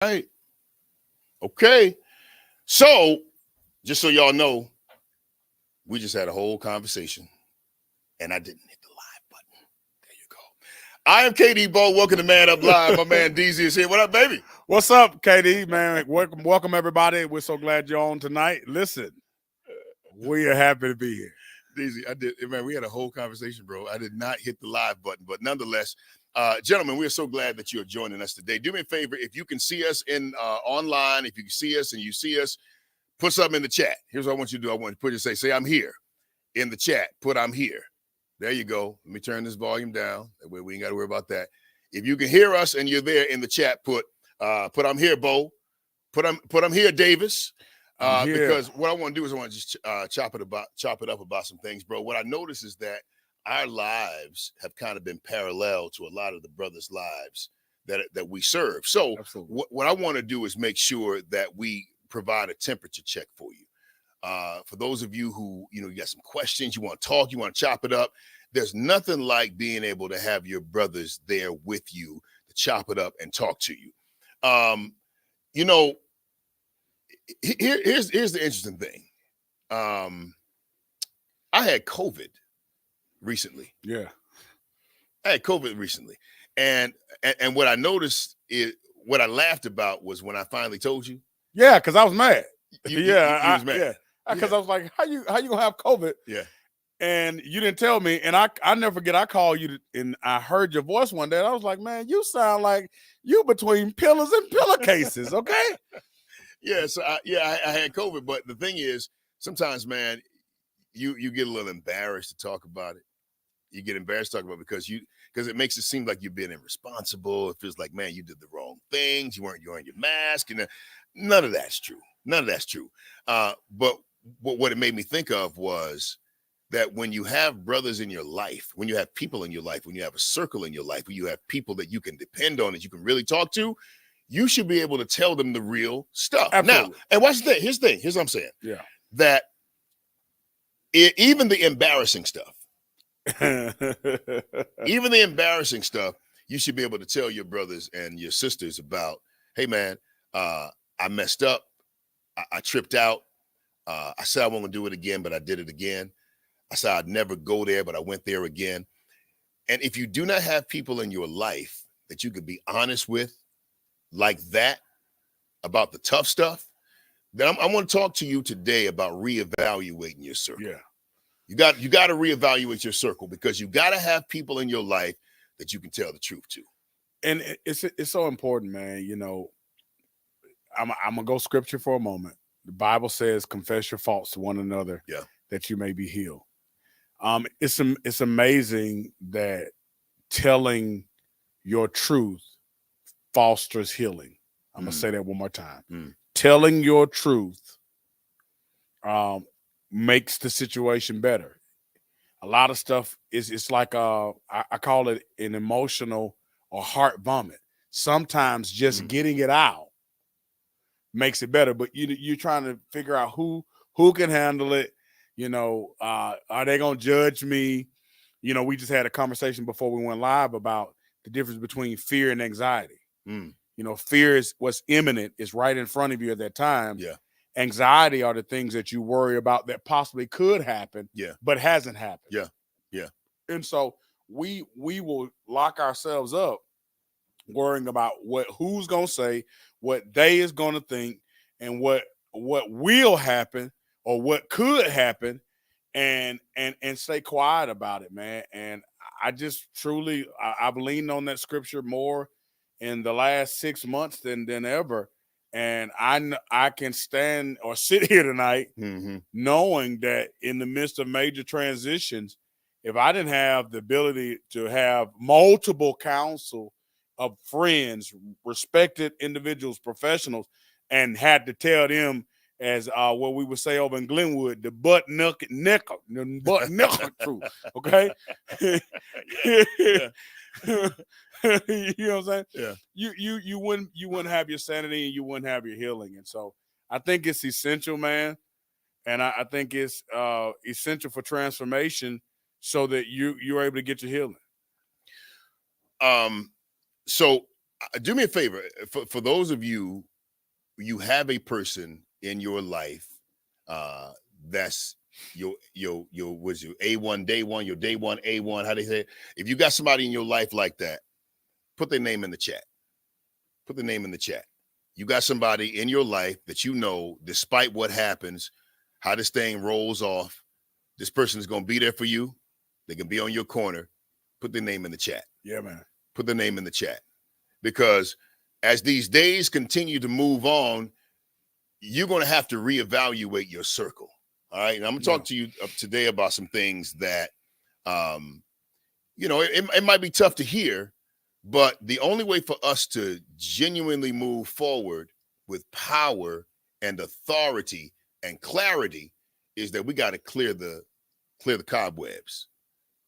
Right. Okay. So, just so y'all know, we just had a whole conversation and I didn't hit the live button. There you go. I am KD Bo. Welcome to Man Up Live. My man DZ is here. What up, baby? What's up, KD, man? Welcome, everybody. We're so glad you're on tonight. Listen, we are happy to be here. DZ, man, we had a whole conversation, bro. I did not hit the live button, but nonetheless, gentlemen, we are so glad that you are joining us today. Do me a favor, if you can see us in online, if you can see us and you see us, put something in the chat. Here's what I want you to do. I want you to put it, say I'm here in the chat. Put I'm here. There you go. Let me turn this volume down. That way we ain't got to worry about that. If you can hear us and you're there in the chat, put I'm here, Bo. Put I'm here, Davis. Because what I want to do is I want to just chop it up about some things, bro. What I notice is that our lives have kind of been parallel to a lot of the brothers' lives that we serve. So what I want to do is make sure that we provide a temperature check for you. For those of you who, you got some questions, you want to talk, you want to chop it up. There's nothing like being able to have your brothers there with you to chop it up and talk to you. Here's the interesting thing. I had COVID recently. Yeah. I had COVID recently. And what I noticed is what I laughed about was when I finally told you. Yeah, because I was mad. You was mad. Yeah. Because I was like, how you gonna have COVID? Yeah. And you didn't tell me. And I never forget, I called you and I heard your voice one day. And I was like, man, you sound like you between pillars and pillowcases, okay? Yeah, so I had COVID, but the thing is, sometimes, man, you get a little embarrassed to talk about it. You get embarrassed to talk about it because it makes it seem like you're being irresponsible. It feels like, man, you did the wrong things. You weren't wearing your mask, and none of that's true. None of that's true. But what it made me think of was that when you have brothers in your life, when you have people in your life, when you have a circle in your life, when you have people that you can depend on, that you can really talk to, you should be able to tell them the real stuff. Absolutely. Now, and watch the thing. Here's what I'm saying. Yeah. That even the embarrassing stuff, even the embarrassing stuff, you should be able to tell your brothers and your sisters about, hey, man, I messed up. I tripped out. I said I won't do it again, but I did it again. I said I'd never go there, but I went there again. And if you do not have people in your life that you could be honest with, like that, about the tough stuff, then I want to talk to you today about reevaluating your circle. Yeah. You got to reevaluate your circle because you got to have people in your life that you can tell the truth to. And it's so important, man. I'm gonna go scripture for a moment. The Bible says, confess your faults to one another, that you may be healed. It's amazing that telling your truth fosters healing. I'm gonna say that one more time. Telling your truth makes the situation better. A lot of stuff it's like I call it an emotional or heart vomit. Sometimes just getting it out makes it better, but you're trying to figure out who can handle it. Are they gonna judge me? We just had a conversation before we went live about the difference between fear and anxiety. Fear is what's imminent, is right in front of you at that time. Yeah. Anxiety are the things that you worry about that possibly could happen, but hasn't happened. Yeah. Yeah. And so we will lock ourselves up worrying about who's gonna say, what they is gonna think, and what will happen or what could happen, and stay quiet about it, man. And I just truly I've leaned on that scripture more in the last 6 months than ever. And I can stand or sit here tonight knowing that in the midst of major transitions, if I didn't have the ability to have multiple counsel of friends, respected individuals, professionals, and had to tell them, as what we would say over in Glenwood, the butt nickel truth. Okay. You know what I'm saying? Yeah. You wouldn't have your sanity and you wouldn't have your healing. And so I think it's essential, man. And I think it's essential for transformation so that you're able to get your healing. So do me a favor. For those of you, you have a person in your life that's your what's your A1 day one, your day one A1. How they say it? If you got somebody in your life like that, put their name in the chat. Put the name in the chat. You got somebody in your life that you know, despite what happens, how this thing rolls off, this person is going to be there for you. They can be on your corner. Put their name in the chat. Yeah, man. Put their name in the chat. Because as these days continue to move on, you're going to have to reevaluate your circle. All right. And I'm going to talk to you today about some things that, it might be tough to hear, but the only way for us to genuinely move forward with power and authority and clarity is that we got to clear the cobwebs.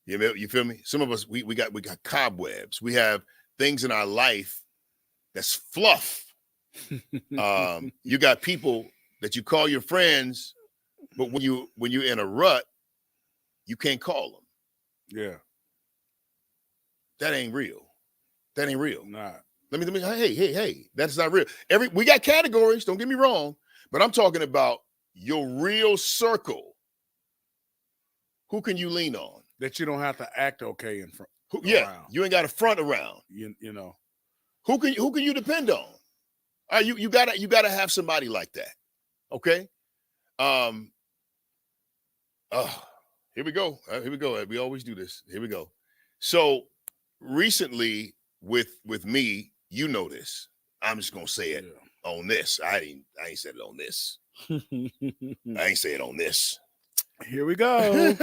You feel me? Some of us, we got cobwebs. We have things in our life that's fluff. You got people that you call your friends, but when you're in a rut, you can't call them. Yeah. That ain't real. That ain't real. Nah. Let me. Hey. That's not real. We got categories. Don't get me wrong, but I'm talking about your real circle. Who can you lean on? That you don't have to act okay in front. Yeah, you ain't got a front around. You know. Who can you depend on? You gotta have somebody like that. Okay. Here we go. We always do this. Here we go. So recently with me, you know this. I'm just gonna say it on this. I ain't said it on this. I ain't say it on this. Here we go.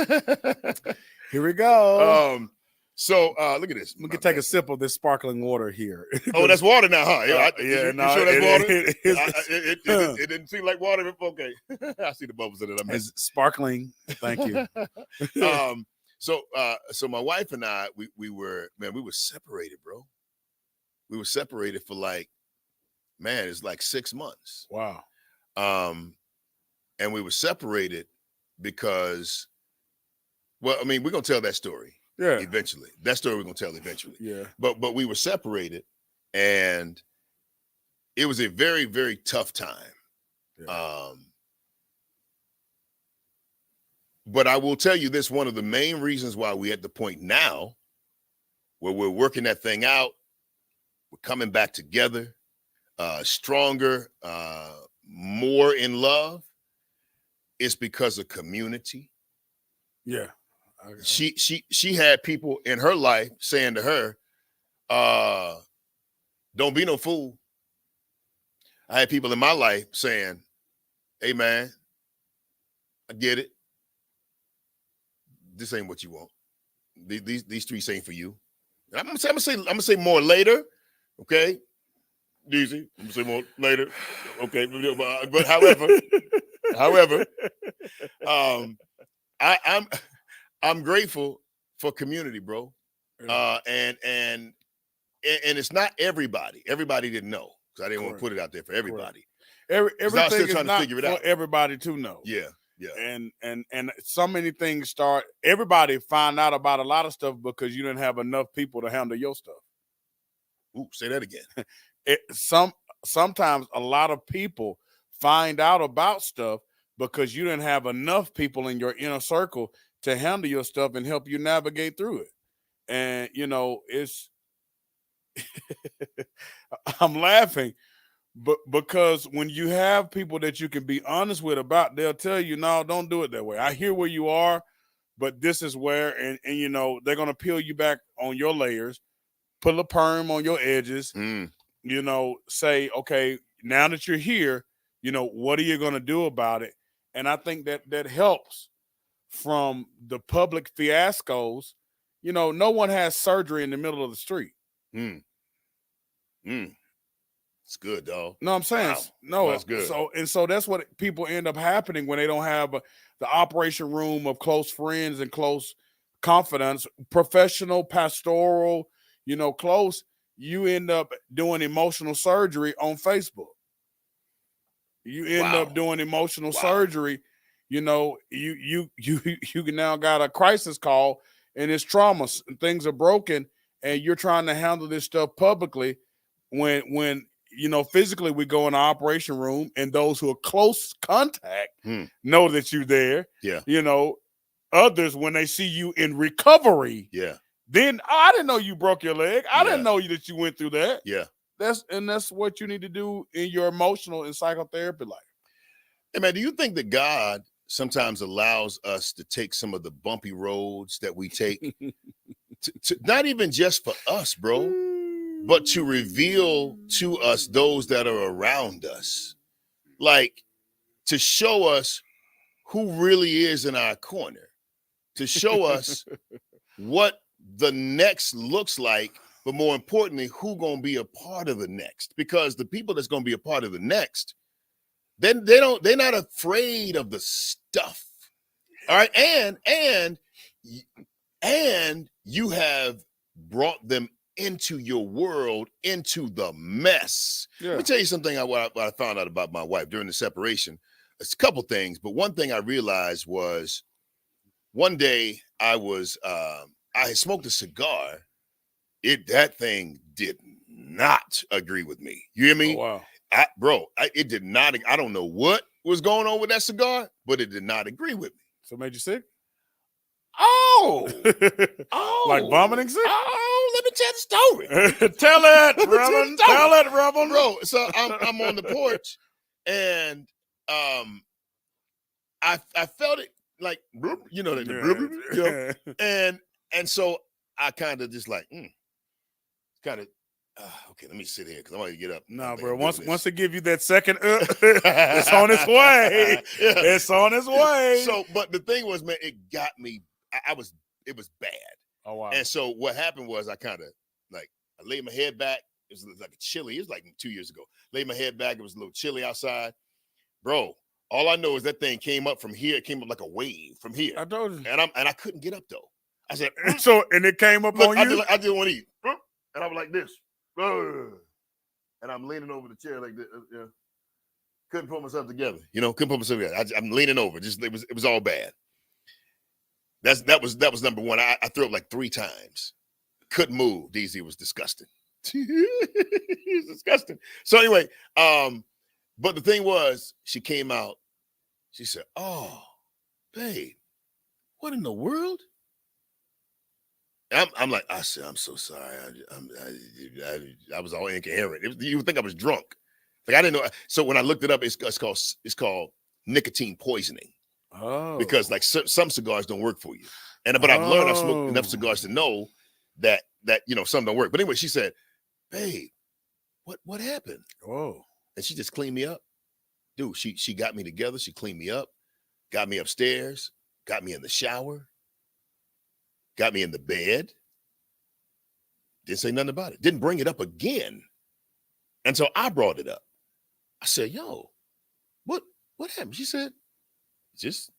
Here we go. So look at this. We can take a sip of this sparkling water here. Oh, that's water now, huh? Yeah, you sure that's water? It didn't seem like water. Okay, I see the bubbles in it. It's sparkling. Thank you. So my wife and I, we were separated, bro. We were separated for it's like 6 months. Wow. And we were separated because, we're gonna tell that story. Yeah. Eventually. That story we're gonna tell eventually. Yeah. But we were separated, and it was a very, very tough time. Yeah. But I will tell you this, one of the main reasons why we're at the point now where we're working that thing out, we're coming back together, stronger, more in love, is because of community. Yeah. She had people in her life saying to her, don't be no fool. I had people in my life saying, hey man, I get it. This ain't what you want. These streets ain't for you. I'm gonna say more later. Okay. Easy. I'm gonna say more later. Okay. But however, I'm grateful for community, bro. And it's not everybody. Everybody didn't know, because I didn't want to put it out there for everybody. Everything is not for everybody to know. Yeah. And so many things everybody find out about a lot of stuff because you didn't have enough people to handle your stuff. Ooh, say that again. Sometimes a lot of people find out about stuff because you didn't have enough people in your inner circle to handle your stuff and help you navigate through it. And, it's, I'm laughing, but because when you have people that you can be honest with about, they'll tell you, no, don't do it that way. I hear where you are, but this is where, and they're going to peel you back on your layers, put a perm on your edges, say, okay, now that you're here, what are you going to do about it? And I think that helps from the public fiascos. No one has surgery in the middle of the street. It's good, dog. No, I'm saying, wow. No, that's good. So that's what people end up happening when they don't have the operation room of close friends and close confidence, professional, pastoral, close. You end up doing emotional surgery on Facebook. You end up doing emotional surgery. You now got a crisis call, and it's trauma. Things are broken, and you're trying to handle this stuff publicly, when physically we go in the operation room and those who are close contact know that you're there. Yeah. Others, when they see you in recovery, then I didn't know you broke your leg. I didn't know that you went through that. Yeah. That's what you need to do in your emotional and psychotherapy life. Hey man, do you think that God sometimes allows us to take some of the bumpy roads that we take, to not even just for us, bro, but to reveal to us those that are around us, like to show us who really is in our corner, to show us what the next looks like, but more importantly, who gonna be a part of the next? Because the people that's gonna be a part of the next, then they're not afraid of the stuff. All right, and you have brought them into your world, into the mess. Yeah. Let me tell you something what I found out about my wife during the separation. It's a couple things, but one thing I realized was one day I had smoked a cigar. That thing did not agree with me. You hear me? Oh, wow. It did not. I don't know what was going on with that cigar, but it did not agree with me. So it made you sick? Oh, like vomiting sick? Oh, let me tell the story. Tell it, Reverend. Tell it, Reverend. Bro, so I'm on the porch, and I felt it like, and so I kind of just like, kind of. Okay, let me sit here because I want to get up. No, bro. Once they give you that second, it's on its way. It's on its way. So, but the thing was, man, it got me. It was bad. Oh wow. And so what happened was I kind of like I laid my head back. It was like chilly. It was like 2 years ago. Laid my head back. It was a little chilly outside, bro. All I know is that thing came up from here. It came up like a wave from here. I told you. And I couldn't get up though. I said, and it came up on you. I did want to eat, and I was like this. And I'm leaning over the chair like this. Couldn't put myself together. Couldn't put myself together. I'm leaning over. Just it was all bad. That was number one. I threw up like 3 times. Couldn't move. DZ was disgusting. He was disgusting. So anyway, but the thing was, she came out. She said, "Oh, babe, what in the world?" I'm like, I said, I'm so sorry. I was all incoherent. You would think I was drunk. Like I didn't know. So when I looked it up, it's called nicotine poisoning. Oh. Because like some cigars don't work for you. But I've learned, I've smoked enough cigars to know that some don't work. But anyway, she said, "Babe, what happened?" Oh. And she just cleaned me up. Dude, she got me together. She cleaned me up, got me upstairs, got me in the shower. Got me in the bed. Didn't say nothing about it. Didn't bring it up again until I brought it up. I said, "Yo, what happened?" She said, just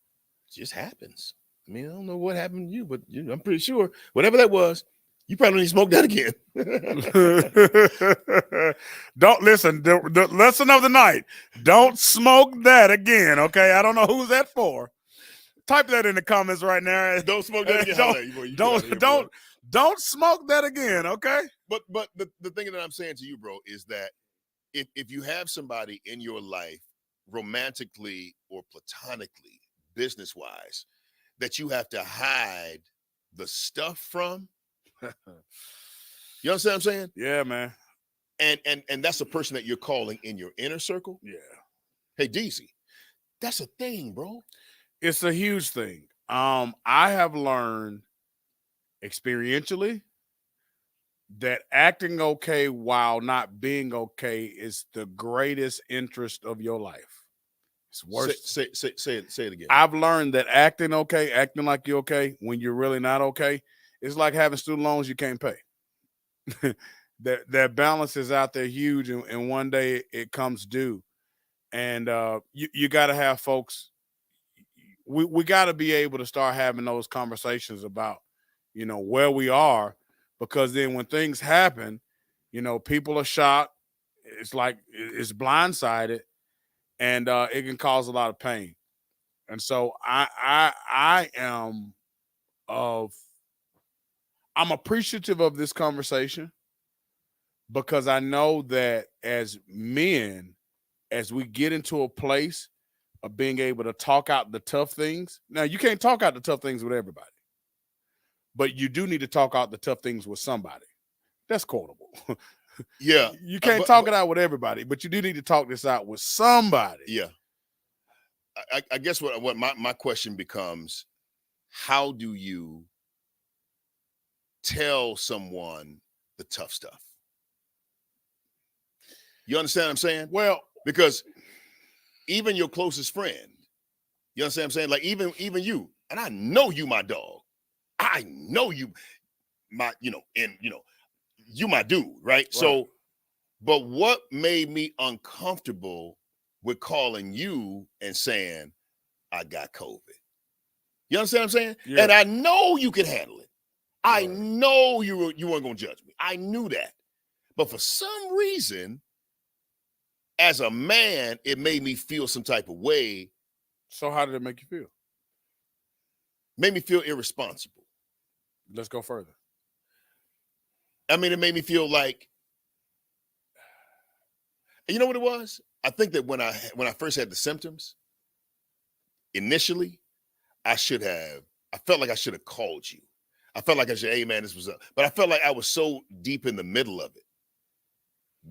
happens. I mean, I don't know what happened to you, but I'm pretty sure whatever that was, you probably need to smoke that again. Don't listen. The lesson of the night: don't smoke that again. Okay, I don't know who's that for. Type that in the comments right now. Don't smoke that again. Don't smoke that again, okay? But the thing that I'm saying to you, bro, is that if you have somebody in your life, romantically or platonically, business-wise, that you have to hide the stuff from, you understand what I'm saying? Yeah, man. And that's a person that you're calling in your inner circle? Yeah. Hey, DZ, that's a thing, bro. It's a huge thing. I have learned experientially that acting okay while not being okay is the greatest interest of your life. It's worse. Say it again. I've learned that acting okay, acting like you're okay when you're really not okay, it's like having student loans you can't pay. that balance is out there huge, and one day it comes due. And you got to have folks. We got to be able to start having those conversations about, where we are, because then when things happen, people are shocked. It's like it's blindsided, and it can cause a lot of pain. And so I'm appreciative of this conversation, because I know that as men, as we get into a place of being able to talk out the tough things. Now, you can't talk out the tough things with everybody, but you do need to talk out the tough things with somebody. That's quotable. Yeah. You can't talk it out with everybody, but you do need to talk this out with somebody. Yeah. I guess what my question becomes, how do you tell someone the tough stuff? You understand what I'm saying? Well, because even your closest friend, you understand what I'm saying? Like even you, and I know you, my dog. I know you, my, you my dude, right? So, but what made me uncomfortable with calling you and saying, I got COVID? You understand what I'm saying? Yeah. And I know you can handle it. I know you weren't gonna judge me. I knew that. But for some reason, as a man, it made me feel some type of way. So how did it make you feel? Made me feel irresponsible. Let's go further. I mean, it made me feel like, you know what it was? I think that when I first had the symptoms, initially, I felt like I should have called you. I felt like I should, hey man, this was up. But I felt like I was so deep in the middle of it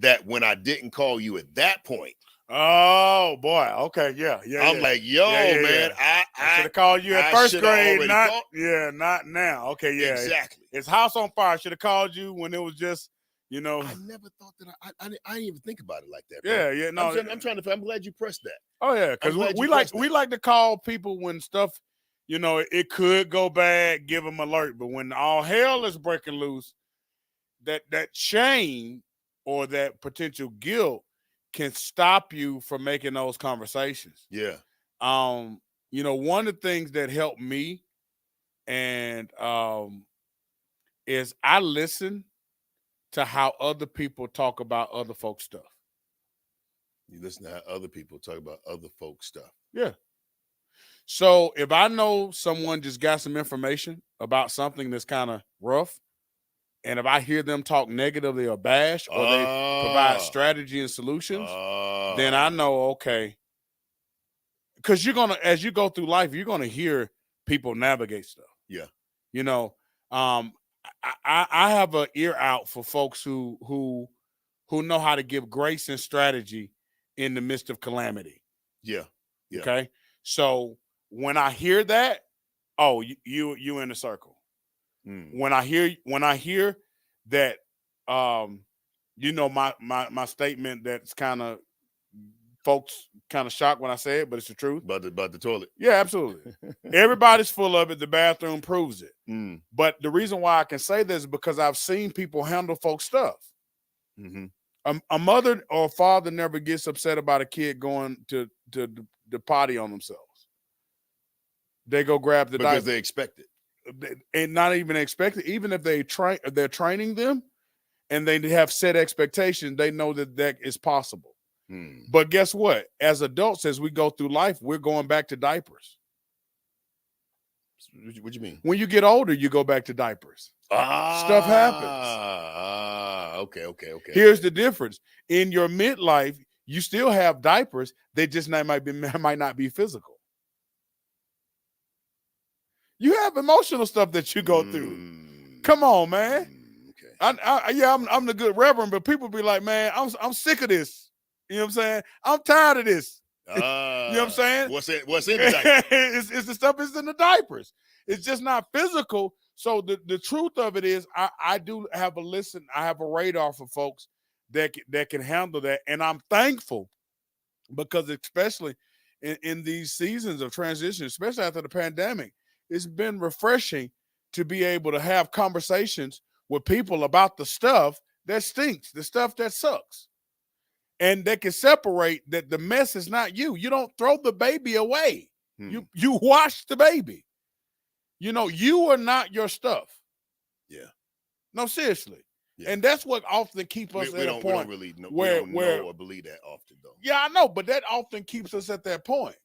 that when I didn't call you at that point, oh boy, okay, yeah. I'm like, yo, man, I should have called you at first grade, not now. Okay, yeah, exactly. It's house on fire. I should have called you when it was just, I never thought that I didn't even think about it like that. Bro. Yeah, no. I'm glad you pressed that. Oh yeah, because we like to call people when stuff, it could go bad, give them alert. But when all hell is breaking loose, that shame or that potential guilt can stop you from making those conversations. Yeah. One of the things that helped me and is I listen to how other people talk about other folks' stuff. You listen to how other people talk about other folks' stuff. Yeah. So if I know someone just got some information about something that's kind of rough, and if I hear them talk negatively or bash, or they provide strategy and solutions, then I know, okay. Because as you go through life, you're gonna hear people navigate stuff. Yeah. I have an ear out for folks who know how to give grace and strategy in the midst of calamity. Yeah. Okay. So when I hear that, oh, you in the circle. When I hear that, my statement that's kind of folks kind of shocked when I say it, but it's the truth. About the toilet. Yeah, absolutely. Everybody's full of it. The bathroom proves it. But the reason why I can say this is because I've seen people handle folks' stuff. Mm-hmm. A mother or father never gets upset about a kid going to the potty on themselves. They go grab the diaper. Because they expect it. And not even expect it. Even if they're training them and they have set expectations, they know that is possible. But guess what? As adults, as we go through life, we're going back to diapers. What do you mean? When you get older, you go back to diapers. Stuff happens. Okay. Here's the difference. In your midlife, you still have diapers. They just might not be physical. You have emotional stuff that you go through. Come on, man. Okay. I'm the good reverend, but people be like, man, I'm sick of this. You know what I'm saying? I'm tired of this. You know what I'm saying? What's in the diaper? It's the stuff that's in the diapers. It's just not physical. So the truth of it is, I do have I have a radar for folks that can handle that, and I'm thankful because especially in these seasons of transition, especially after the pandemic, it's been refreshing to be able to have conversations with people about the stuff that stinks, the stuff that sucks. And they can separate that the mess is not you. You don't throw the baby away. You wash the baby. You are not your stuff. Yeah. No, seriously. Yeah. And that's what often keeps us at a point. We don't really know, we don't know or believe that often, though. Yeah, I know, but that often keeps us at that point.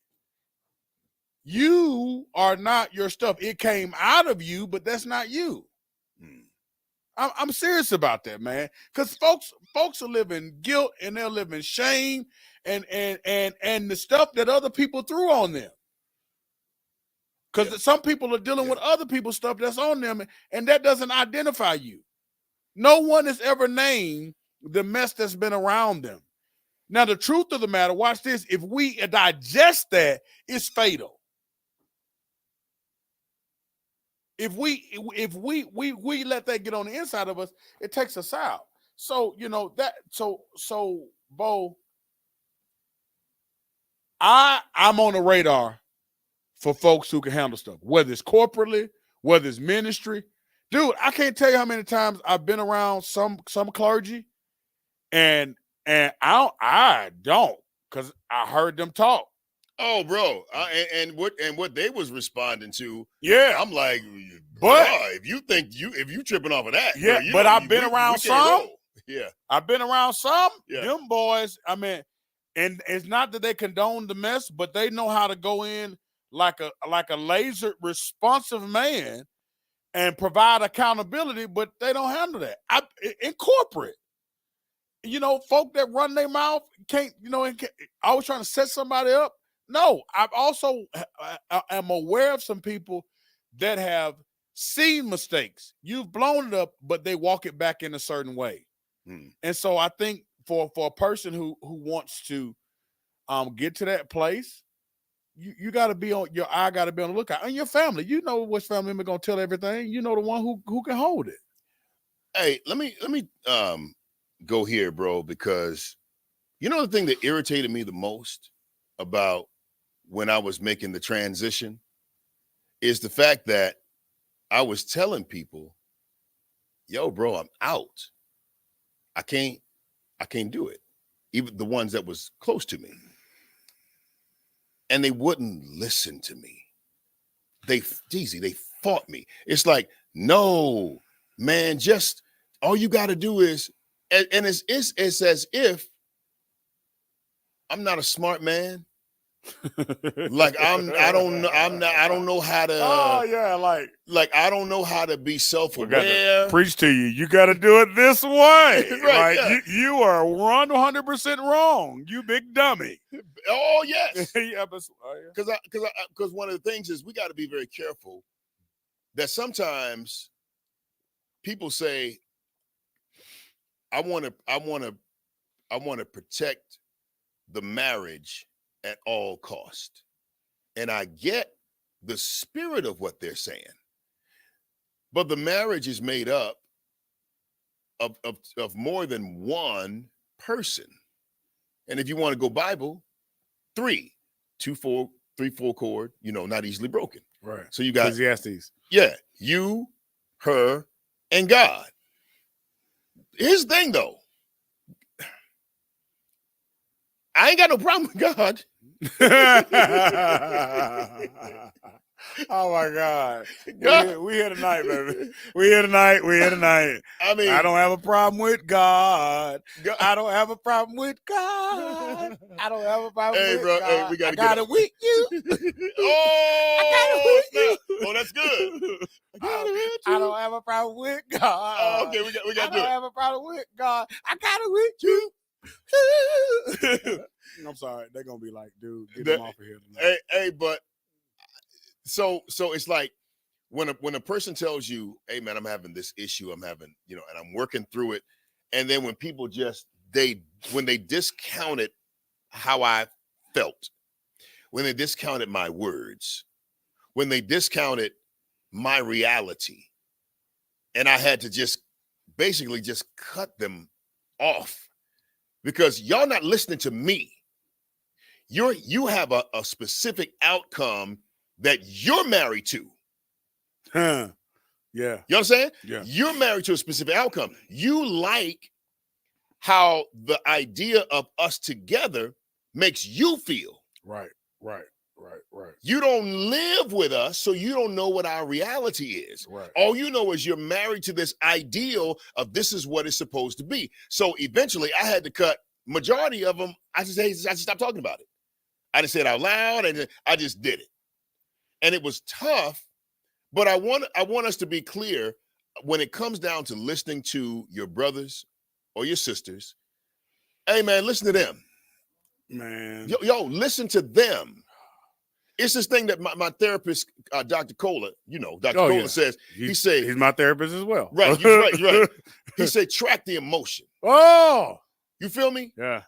You are not your stuff. It came out of you, but that's not you. I'm serious about that, man. Because folks are living guilt and they're living shame and the stuff that other people threw on them. Because some people are dealing with other people's stuff that's on them, and that doesn't identify you. No one has ever named the mess that's been around them. Now, the truth of the matter, watch this, if we digest that, it's fatal. If we let that get on the inside of us, it takes us out. So, so Bo, I'm on the radar for folks who can handle stuff, whether it's corporately, whether it's ministry. Dude, I can't tell you how many times I've been around some clergy, and I don't, because I heard them talk. Oh, bro, and what they was responding to, I'm like, but if you tripping off of that, yeah, bro, but I've been around some. Yeah, I've been around some. Yeah. Them boys, I mean, and it's not that they condone the mess, but they know how to go in like a laser responsive man and provide accountability, but they don't handle that. In corporate, folk that run their mouth can't, always trying to set somebody up. No, I've also am aware of some people that have seen mistakes. You've blown it up, but they walk it back in a certain way. And so I think for a person who wants to get to that place, you got to be on your eye, got to be on the lookout. And your family, which family member gonna tell everything. You know the one who can hold it. Hey, let me go here, bro, because the thing that irritated me the most about when I was making the transition is the fact that I was telling people, yo, bro, I'm out. I can't do it. Even the ones that was close to me. And they wouldn't listen to me. They fought me. It's like, no, man, just all you got to do is, and it's as if I'm not a smart man. Like I don't know how to. Oh yeah, like I don't know how to be self-aware. Preach to you. You got to do it this way. Right? Yeah. You are 100% wrong. You big dummy. Oh yes. Yeah, because one of the things is we got to be very careful that sometimes people say, I want to protect the marriage at all cost. And I get the spirit of what they're saying. But the marriage is made up of more than one person. And if you want to go Bible, 3, 2, 4, 3, 4 chord, not easily broken. Right. So you got Ecclesiastes. Yeah, you, her, and God. Here's the thing though. I ain't got no problem with God. Oh my God. We here tonight, baby. We here tonight. I mean, I don't have a problem with God. I don't have a problem with God. I don't have a problem with God. Hey, we gotta I got it with you. I got it with you. Oh, that's good. I don't have a problem with God. Oh, okay, we got to do it. I don't have a problem with God. I got it with you. I'm sorry. They're gonna be like, dude, get them off of here tonight. Hey, but so it's like when a person tells you, hey man, I'm having this issue, I'm having, and I'm working through it, and then when people when they discounted how I felt, when they discounted my words, when they discounted my reality, and I had to just basically just cut them off because y'all not listening to me. You have a specific outcome that you're married to. Yeah. You know what I'm saying? Yeah. You're married to a specific outcome. You like how the idea of us together makes you feel. Right. You don't live with us, so you don't know what our reality is. Right. All you know is you're married to this ideal of this is what it's supposed to be. So eventually I had to cut majority of them. I just stopped talking about it. I just said it out loud and I just did it. And it was tough, but I want us to be clear. when it comes down to listening to your brothers or your sisters, hey man, listen to them. Man. Yo, listen to them. It's this thing that my therapist, Dr. Kohler, Dr. Kohler says, he's my therapist as well. Right, you're right. He said, track the emotion. Oh, you feel me? Yeah.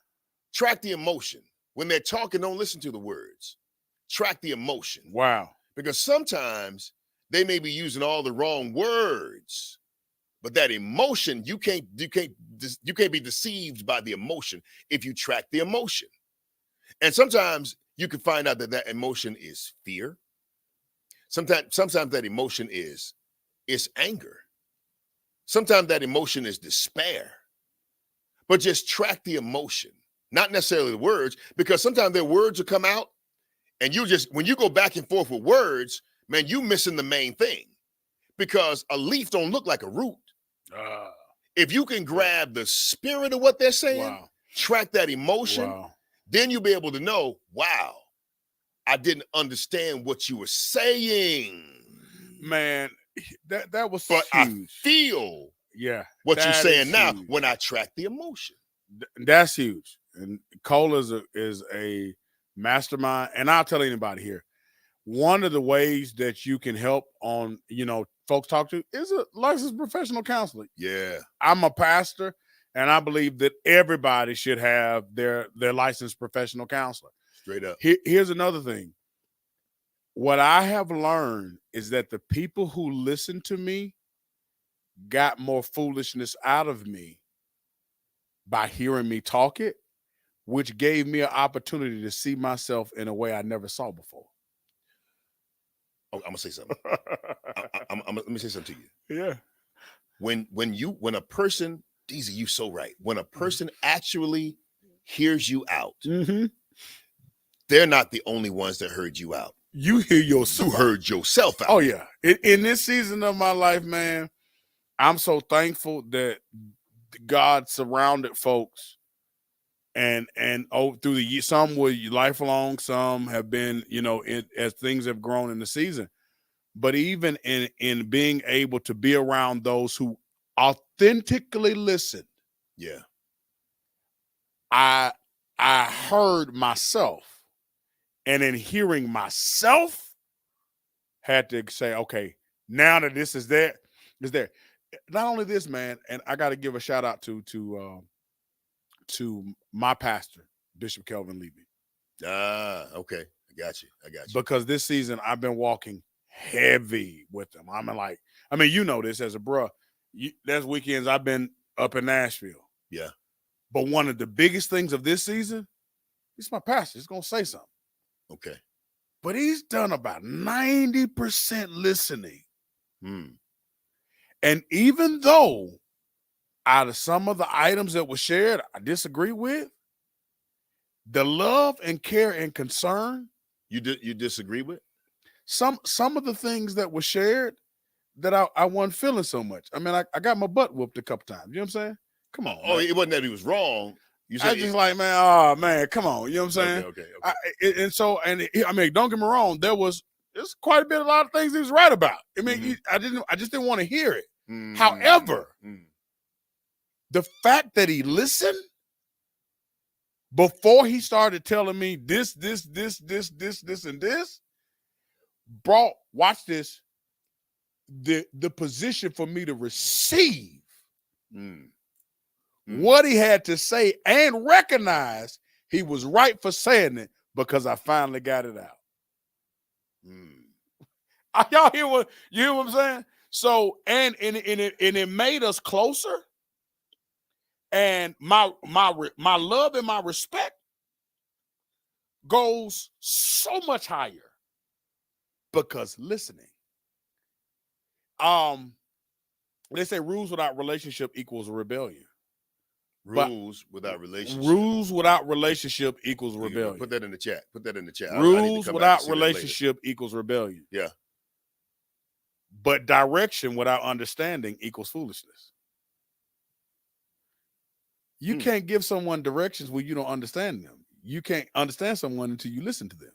Track the emotion. When they're talking, don't listen to the words. Track the emotion. Wow. Because sometimes they may be using all the wrong words, but that emotion, you can't be deceived by the emotion if you track the emotion. And sometimes you can find out that emotion is fear. Sometimes that emotion is anger. Sometimes that emotion is despair. But just track the emotion, not necessarily the words, because sometimes their words will come out and when you go back and forth with words, man, you missing the main thing, because a leaf don't look like a root. If you can grab the spirit of what they're saying, track that emotion, then you'll be able to know, wow, I didn't understand what you were saying. Man, that was but huge. I feel what you're saying now when I track the emotion. That's huge. And Cole is a mastermind. And I'll tell anybody here, one of the ways that you can help on, folks talk to is a licensed professional counselor. Yeah. I'm a pastor, and I believe that everybody should have their licensed professional counselor. Straight up. Here's another thing. What I have learned is that the people who listen to me got more foolishness out of me by hearing me talk it, which gave me an opportunity to see myself in a way I never saw before. Oh, I'm gonna say something. Let me say something to you. Yeah. When a person, DZ, you so right. When a person actually hears you out, they're not the only ones that heard you out. You hear yourself. You heard yourself out. Oh yeah. In this season of my life, man, I'm so thankful that God surrounded folks and through the years, some were lifelong, some have been, as things have grown in the season. But even in being able to be around those who authentically listened, I heard myself, and in hearing myself, had to say, okay, now that this is there. Not only this, man, and I got to give a shout out to my pastor, Bishop Kelvin Levy. Okay. I got you. Because this season I've been walking heavy with them. You know this as a bruh. There's weekends I've been up in Nashville. Yeah. But one of the biggest things of this season, it's my pastor. He's going to say something. Okay. But he's done about 90% listening. And even though out of some of the items that were shared, I disagree with, the love and care and concern. You disagree with? Some of the things that were shared that I wasn't feeling so much. I mean, I got my butt whooped a couple times. You know what I'm saying? Come on. Oh, it wasn't that he was wrong. You said I just like, man, oh man, come on. You know what I'm saying? Okay. Don't get me wrong. There's quite a lot of things he was right about. I mean, I just didn't want to hear it. However, the fact that he listened before he started telling me this, and this, brought, watch this, the position for me to receive what he had to say and recognize he was right for saying it, because I finally got it out. Y'all hear what I'm saying? So, and it made us closer. And my love and my respect goes so much higher because listening. They say rules without relationship equals rebellion. Rules without relationship. Rules without relationship equals rebellion. Put that in the chat. Rules without relationship equals rebellion. Yeah. But direction without understanding equals foolishness. You can't give someone directions when you don't understand them. You can't understand someone until you listen to them.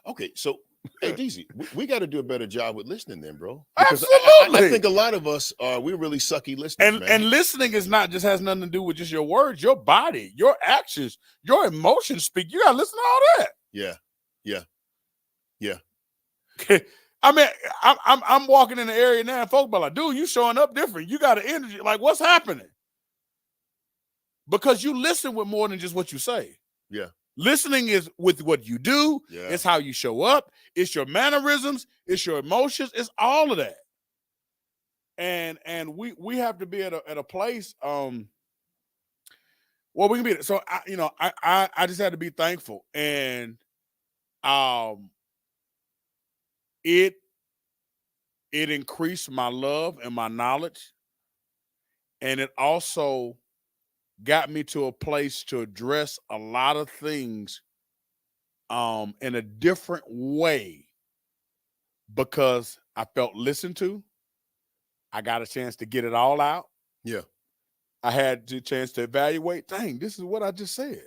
Okay, so Hey, DZ, we got to do a better job with listening then, bro. Because I think a lot of us we're really sucky listeners, man. And listening is not just has nothing to do with just your words, your body, your actions, your emotions speak. You gotta listen to all that. Yeah. I mean, I'm walking in the area now, and folks be like, "Dude, you showing up different. You got an energy. Like, what's happening?" Because you listen with more than just what you say. Yeah. Listening is with what you do. Yeah. It's how you show up. It's your mannerisms. It's your emotions. It's all of that. And we have to be at a place. Well, we can be. So I just had to be thankful, and it increased my love and my knowledge, and it also got me to a place to address a lot of things in a different way, because I felt listened to. I got a chance to get it all out. Yeah. I had the chance to evaluate. Dang, this is what I just said.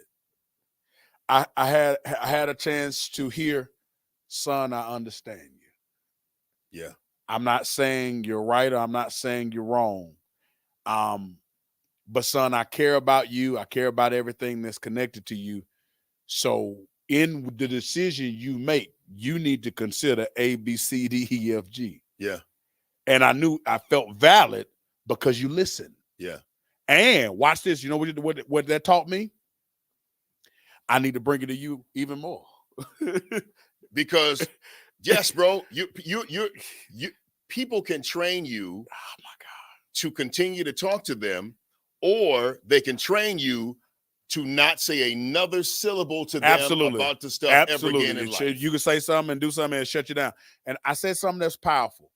I had a chance to hear, son, I understand you. Yeah. I'm not saying you're right, or I'm not saying you're wrong. But son, I care about you. I care about everything that's connected to you. So in the decision you make, you need to consider A, B, C, D, E, F, G. Yeah. And I felt valid because you listened. Yeah. And watch this. You know what that taught me? I need to bring it to you even more. Because yes, bro, you people can train you, oh my God, to continue to talk to them, or they can train you to not say another syllable to them about the stuff ever again in life. You can say something and do something and shut you down. And I said something that's powerful.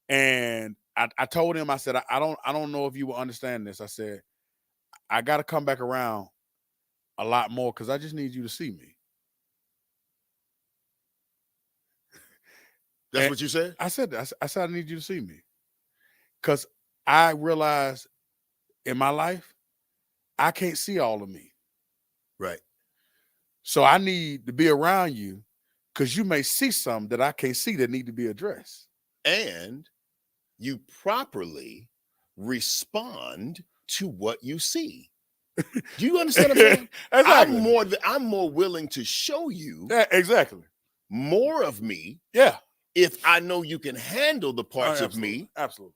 And I told him, I said, I don't know if you will understand this. I said, I got to come back around a lot more because I just need you to see me. That's what you said? I said, I need you to see me. Because I realized in my life, I can't see all of me. Right. So I need to be around you because you may see something that I can't see that need to be addressed. And you properly respond to what you see. Do you understand what I'm saying? Exactly. I'm more willing to show you exactly more of me. Yeah. If I know you can handle the parts of me. Absolutely.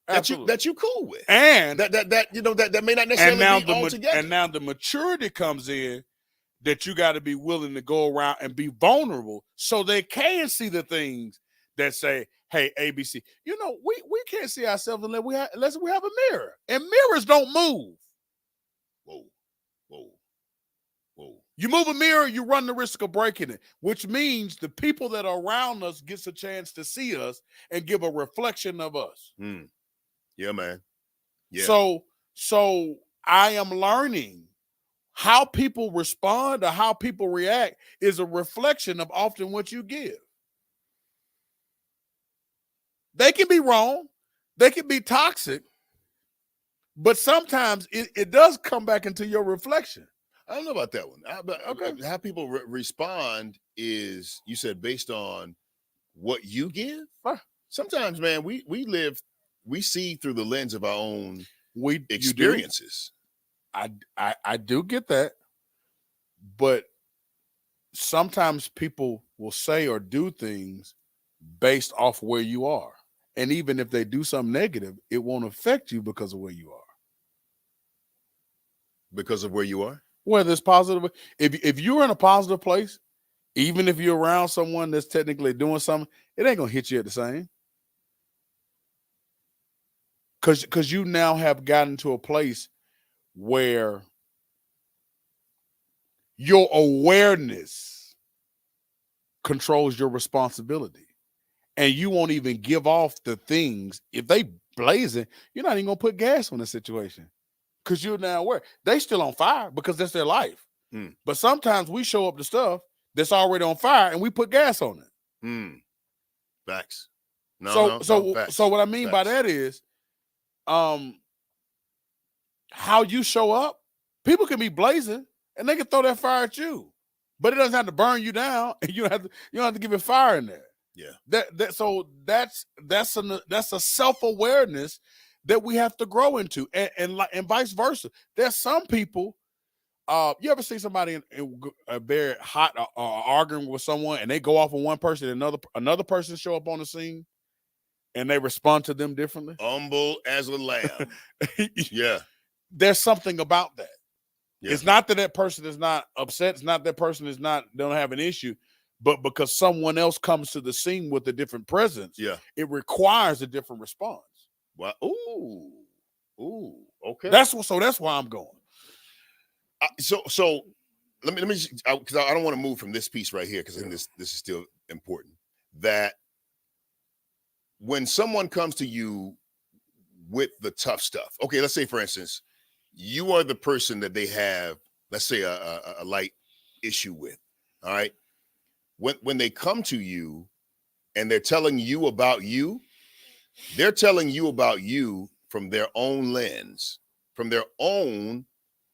That you cool with. And that may not necessarily be all together. And now the maturity comes in that you got to be willing to go around and be vulnerable so they can see the things that say, hey, ABC. We can't see ourselves unless we have a mirror. And mirrors don't move. Whoa. You move a mirror, you run the risk of breaking it, which means the people that are around us gets a chance to see us and give a reflection of us. Yeah, man. Yeah. So I am learning how people respond or how people react is a reflection of often what you give. They can be wrong. They can be toxic. But sometimes it does come back into your reflection. I don't know about that one. Okay. How people respond is, you said, based on what you give. Sometimes, man, we see through the lens of our own experiences. I do get that, but sometimes people will say or do things based off where you are, and even if they do something negative, it won't affect you because of where you are. Because of where you are. Whether it's positive, if you're in a positive place, even if you're around someone that's technically doing something, it ain't gonna hit you at the same. Because you now have gotten to a place where your awareness controls your responsibility, and you won't even give off the things. If they blazing, you're not even gonna put gas on the situation. Because you're now aware. They still on fire because that's their life. But sometimes we show up to stuff that's already on fire and we put gas on it. Facts. So what I mean by that is how you show up. People can be blazing and they can throw that fire at you. but it doesn't have to burn you down, and you don't have to give it fire in there. Yeah. That's a self-awareness that we have to grow into, and vice versa. There's some people. You ever see somebody very hot arguing with someone, and they go off on one person, and another person show up on the scene, and they respond to them differently? Humble as a lamb. Yeah. There's something about that. Yeah. It's not that person is not upset. It's not that person don't have an issue, but because someone else comes to the scene with a different presence, it requires a different response. Well, ooh, okay. That's why I'm going. So let me because I don't want to move from this piece right here, because I think this is still important. That when someone comes to you with the tough stuff, okay, let's say for instance, you are the person that they have, let's say a light issue with. All right. When they come to you and they're telling you about you, they're telling you about you from their own lens, from their own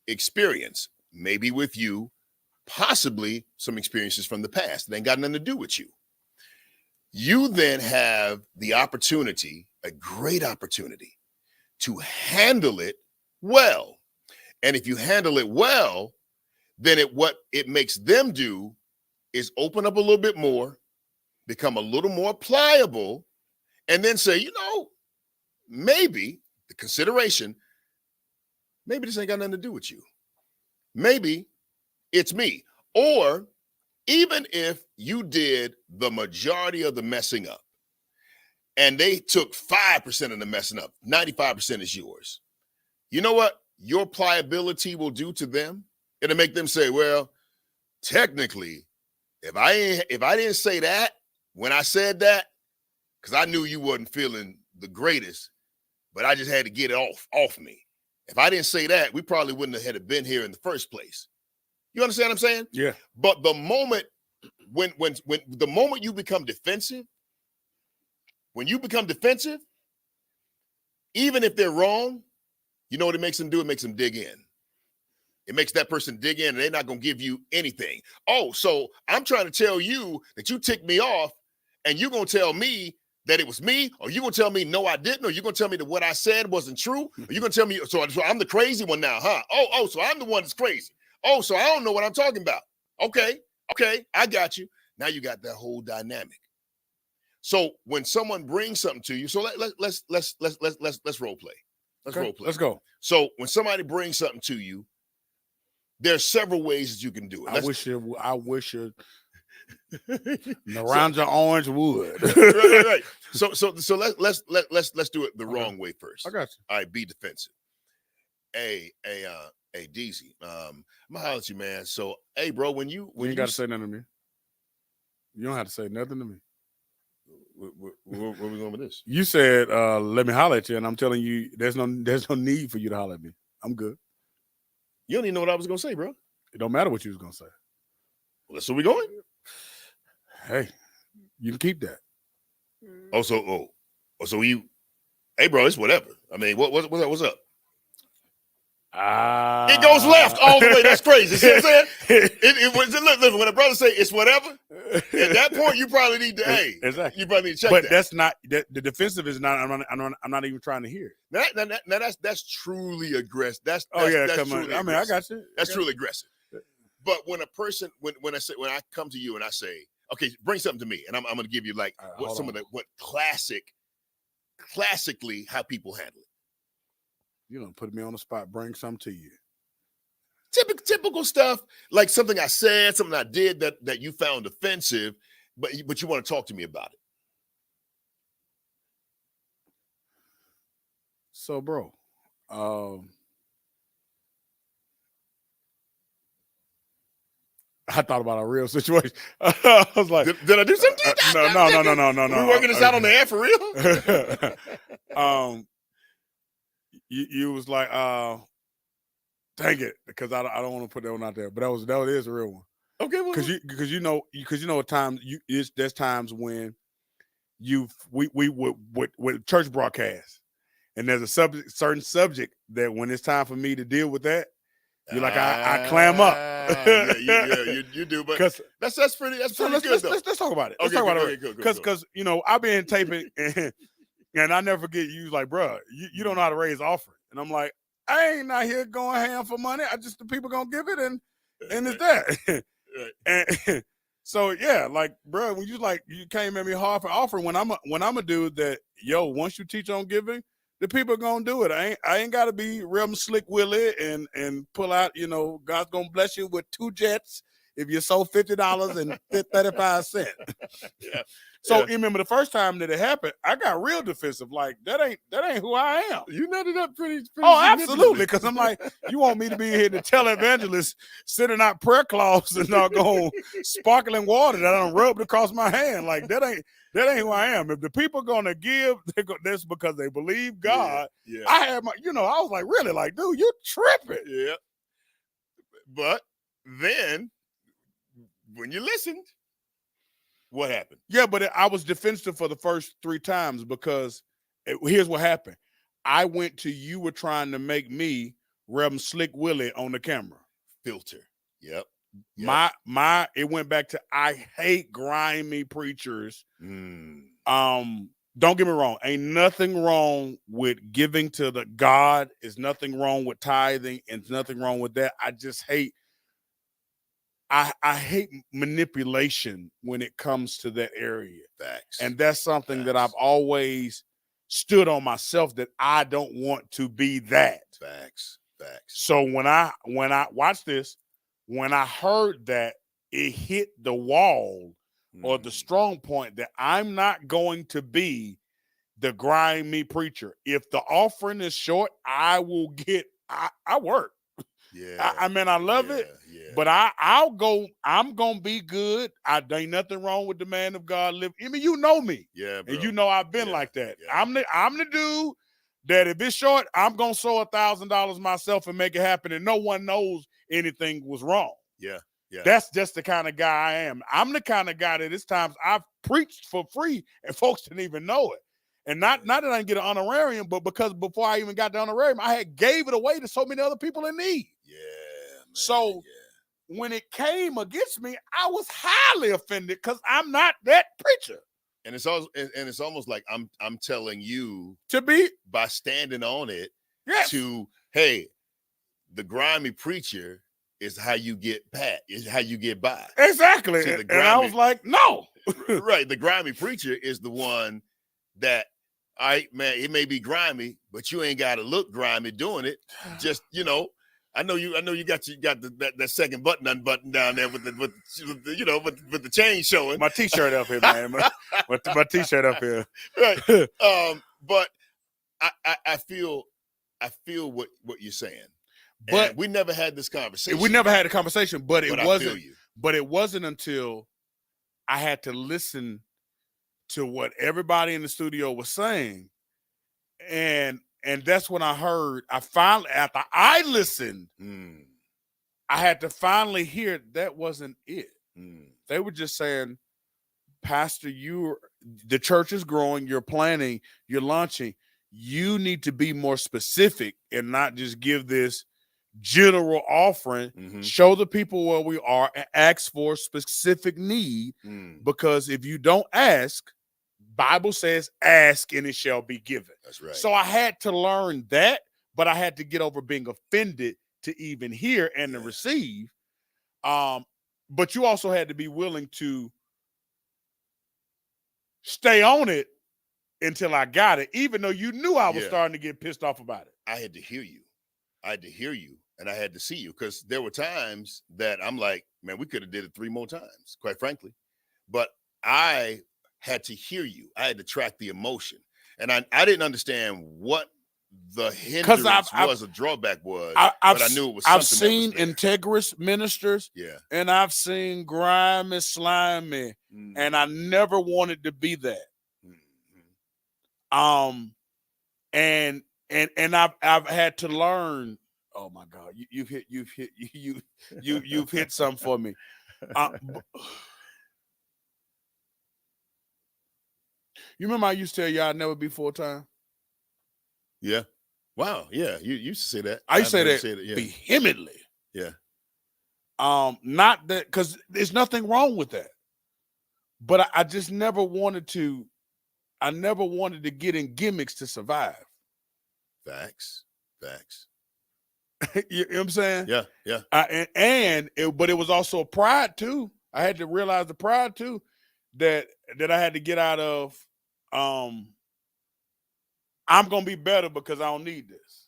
experience, maybe with you, possibly some experiences from the past. They ain't got nothing to do with you. You then have the opportunity, a great opportunity, to handle it well. And if you handle it well, then what it makes them do is open up a little bit more, become a little more pliable, and then say, maybe the consideration, maybe this ain't got nothing to do with you. Maybe it's me. Or even if you did the majority of the messing up and they took 5% of the messing up, 95% is yours. You know what your pliability will do to them? It'll make them say, well, technically, if I didn't say that when I said that, because I knew you wasn't feeling the greatest, but I just had to get it off me. If I didn't say that, we probably wouldn't have had been here in the first place. You understand what I'm saying? Yeah. But the moment when the moment you become defensive, even if they're wrong, you know what it makes them do? It makes them dig in. It makes that person dig in, and they're not going to give you anything. Oh, so I'm trying to tell you that you ticked me off, and you're going to tell me that it was me, or you're going to tell me, no, I didn't, or you're going to tell me that what I said wasn't true, or you're going to tell me, so I'm the crazy one now, huh? Oh, so I'm the one that's crazy. Oh, so I don't know what I'm talking about. Okay, I got you. Now you got that whole dynamic. So when someone brings something to you, so let's role play. Let's go. So when somebody brings something to you, there's several ways that you can do it. I wish you around your orange wood. right. So let's do it the wrong way first. I got you. All right, be defensive. Hey, DZ, I'm gonna holler at you, man. So, hey, bro, when you ain't got to say nothing to me. You don't have to say nothing to me. Where we going with this? You said, let me holler at you, and I'm telling you, there's no need for you to holler at me. I'm good. You don't even know what I was gonna say, bro. It don't matter what you was gonna say. Well, that's where we going. Hey, you can keep that. So you, hey, bro, it's whatever. I mean, what's up? It goes left all the way. That's crazy. See what I'm saying? Listen, when a brother say it's whatever, at that point you probably need to, exactly. You probably need to check but that. That's not the defensive is not. I'm not even trying to hear it. Now that's truly aggressive. That's come on. Aggressive. I mean, I got you. That's truly aggressive. But when a person, when I come to you and I say, okay, bring something to me, and I'm going to give you like classically how people handle it. You're going to put me on the spot, bring something to you. Typical stuff, like something I said, something I did that you found offensive, but you want to talk to me about it. So, bro, I thought about a real situation. I was like, did I do something? No. We working this out on the air for real? You was like, dang it, because I don't want to put that one out there, but that is a real one. Okay, because you know at times there's times when we with church broadcasts, and there's a certain subject that when it's time for me to deal with that, you're like I clam up. You do, but Because that's pretty let's good though. let's talk about it. Let's Okay, talk about go it. ahead, go. Because I've been taping and I never forget you was like, bro, you don't know how to raise offering. And I'm like, I ain't not here going ham for money. The people gonna give it and it's that. And so yeah, like, bro, when you came at me hard for offering when I'm a dude that, yo, once you teach on giving, the people are gonna do it. I ain't gotta be real slick Willie and pull out, God's gonna bless you with 2 jets if you sold $50 and 35 cents. Yeah. So you remember the first time that it happened, I got real defensive. Like, that ain't who I am. You nutted up pretty Oh, absolutely. Because I'm like, you want me to be here to tell evangelists sending out prayer cloths and doggone sparkling water that I done rubbed across my hand. Like, that ain't who I am. If the people gonna give, that's because they believe God. Yeah. I had I was like, really, like, dude, you tripping. Yeah. But then when you listened, what happened? Yeah, but I was defensive for the first 3 times because here's what happened. I went to you were trying to make me Rev Slick Willie on the camera. Filter. Yep. It went back to I hate grimy preachers. Don't get me wrong. Ain't nothing wrong with giving to the God. There's nothing wrong with tithing, and there's nothing wrong with that. I just hate I hate manipulation when it comes to that area. Facts. And that's something that I've always stood on myself, that I don't want to be that. Facts. So when I watch this, when I heard that, it hit the wall or the strong point that I'm not going to be the grimy preacher. If the offering is short, I will get I work. Yeah. I love it, but I'll go. I'm gonna be good. Ain't nothing wrong with the man of God live. I mean, you know me, bro. And you know I've been like that. Yeah. I'm the dude that if it's short, I'm gonna sow $1,000 myself and make it happen, and no one knows anything was wrong. Yeah. That's just the kind of guy I am. I'm the kind of guy that it's times I've preached for free and folks didn't even know it. And not that I didn't get an honorarium, but because before I even got the honorarium, I had gave it away to so many other people in need. Yeah. Man, so when it came against me, I was highly offended because I'm not that preacher. And it's almost like I'm telling you to be by standing on it. Yes. To hey, the grimy preacher is how you get is how you get by. Exactly. And I was like, no. Right. The grimy preacher is the one that, all right, man, it may be grimy, but you ain't got to look grimy doing it. Just, I know you got that second button unbuttoned down there with the chain showing. My t-shirt up here, man. My t-shirt up here. Right. But I feel what you're saying. But and we never had this conversation. We never had a conversation, but it wasn't until I had to listen to what everybody in the studio was saying. And that's when I heard, after I listened, I had to finally hear that wasn't it. They were just saying, Pastor, the church is growing, you're planning, you're launching. You need to be more specific and not just give this general offering. Show the people where we are and ask for specific need. Because if you don't ask, Bible says, ask and it shall be given. That's right. So I had to learn that, but I had to get over being offended to even hear and to receive. But you also had to be willing to stay on it until I got it, even though you knew I was starting to get pissed off about it. I had to hear you. And I had to see you, because there were times that I'm like, man, we could have did it 3 more times, quite frankly. But I had to hear you. I had to track the emotion. And I didn't understand what the hindrance was, a drawback was, but I knew it was something. I've seen integrous ministers, and I've seen grimy, slimy, and I never wanted to be that. And I've had to learn. Oh my God, you've hit something for me. You remember I used to tell you I'd never be full-time? Yeah. Wow. Yeah. You used to say that. I used to say that vehemently. Yeah. Not that, because there's nothing wrong with that. But I just never wanted to. I never wanted to get in gimmicks to survive. Facts. You know what I'm saying? Yeah. But it was also pride too. I had to realize the pride too that I had to get out of. I'm gonna be better because I don't need this.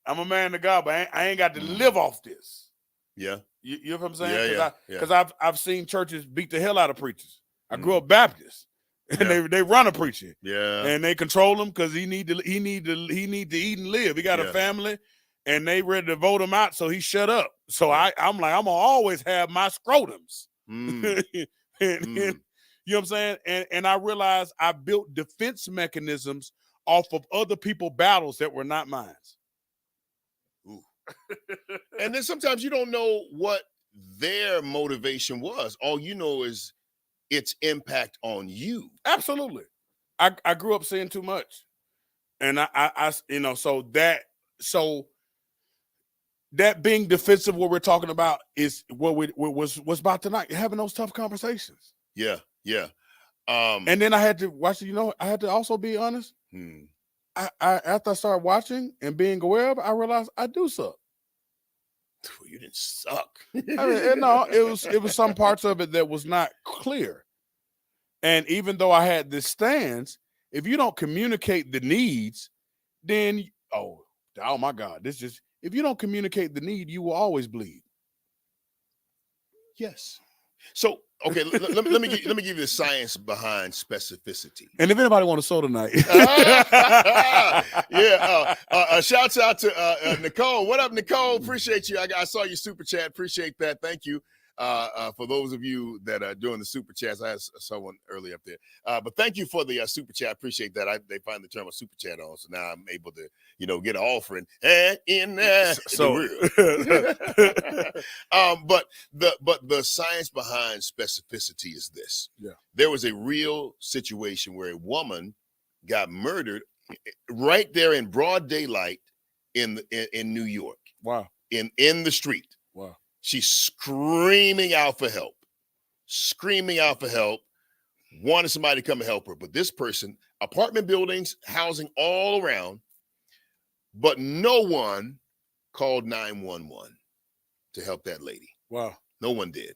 I'm a man of God, but I ain't got to live off this. Yeah. You know what I'm saying? Yeah. Because I've seen churches beat the hell out of preachers. I grew up Baptist, and they run a preacher. Yeah. And they control him because he need to eat and live. He got a family, and they ready to vote him out, so he shut up. So I'm like, I'm gonna always have my scrotums. And, you know what I'm saying? And I realized I built defense mechanisms off of other people's battles that were not mine. And then sometimes you don't know what their motivation was. All you know is its impact on you. Absolutely. I grew up seeing too much. And so that being defensive, what we're talking about is what was about tonight, having those tough conversations. Yeah. And then I had to watch, I had to also be honest. After I started watching and being aware of it, I realized I do suck. You didn't suck. I mean, no, it was some parts of it that was not clear. And even though I had this stance, if you don't communicate the needs, then oh my God, if you don't communicate the need, you will always bleed. Yes. So okay, let me give you the science behind specificity. And if anybody want a soda tonight, shouts out to Nicole. What up, Nicole? Appreciate you. I saw your super chat. Appreciate that. Thank you. For those of you that are doing the super chats, I had someone early up there. But thank you for the super chat. Appreciate that. They finally turned my super chat on, so now I'm able to, get an offering in there. But the science behind specificity is this. Yeah. There was a real situation where a woman got murdered right there in broad daylight in New York. Wow. In the street. Wow. She's screaming out for help, wanting somebody to come and help her. But this person, apartment buildings, housing all around, but no one called 911 to help that lady. Wow. No one did.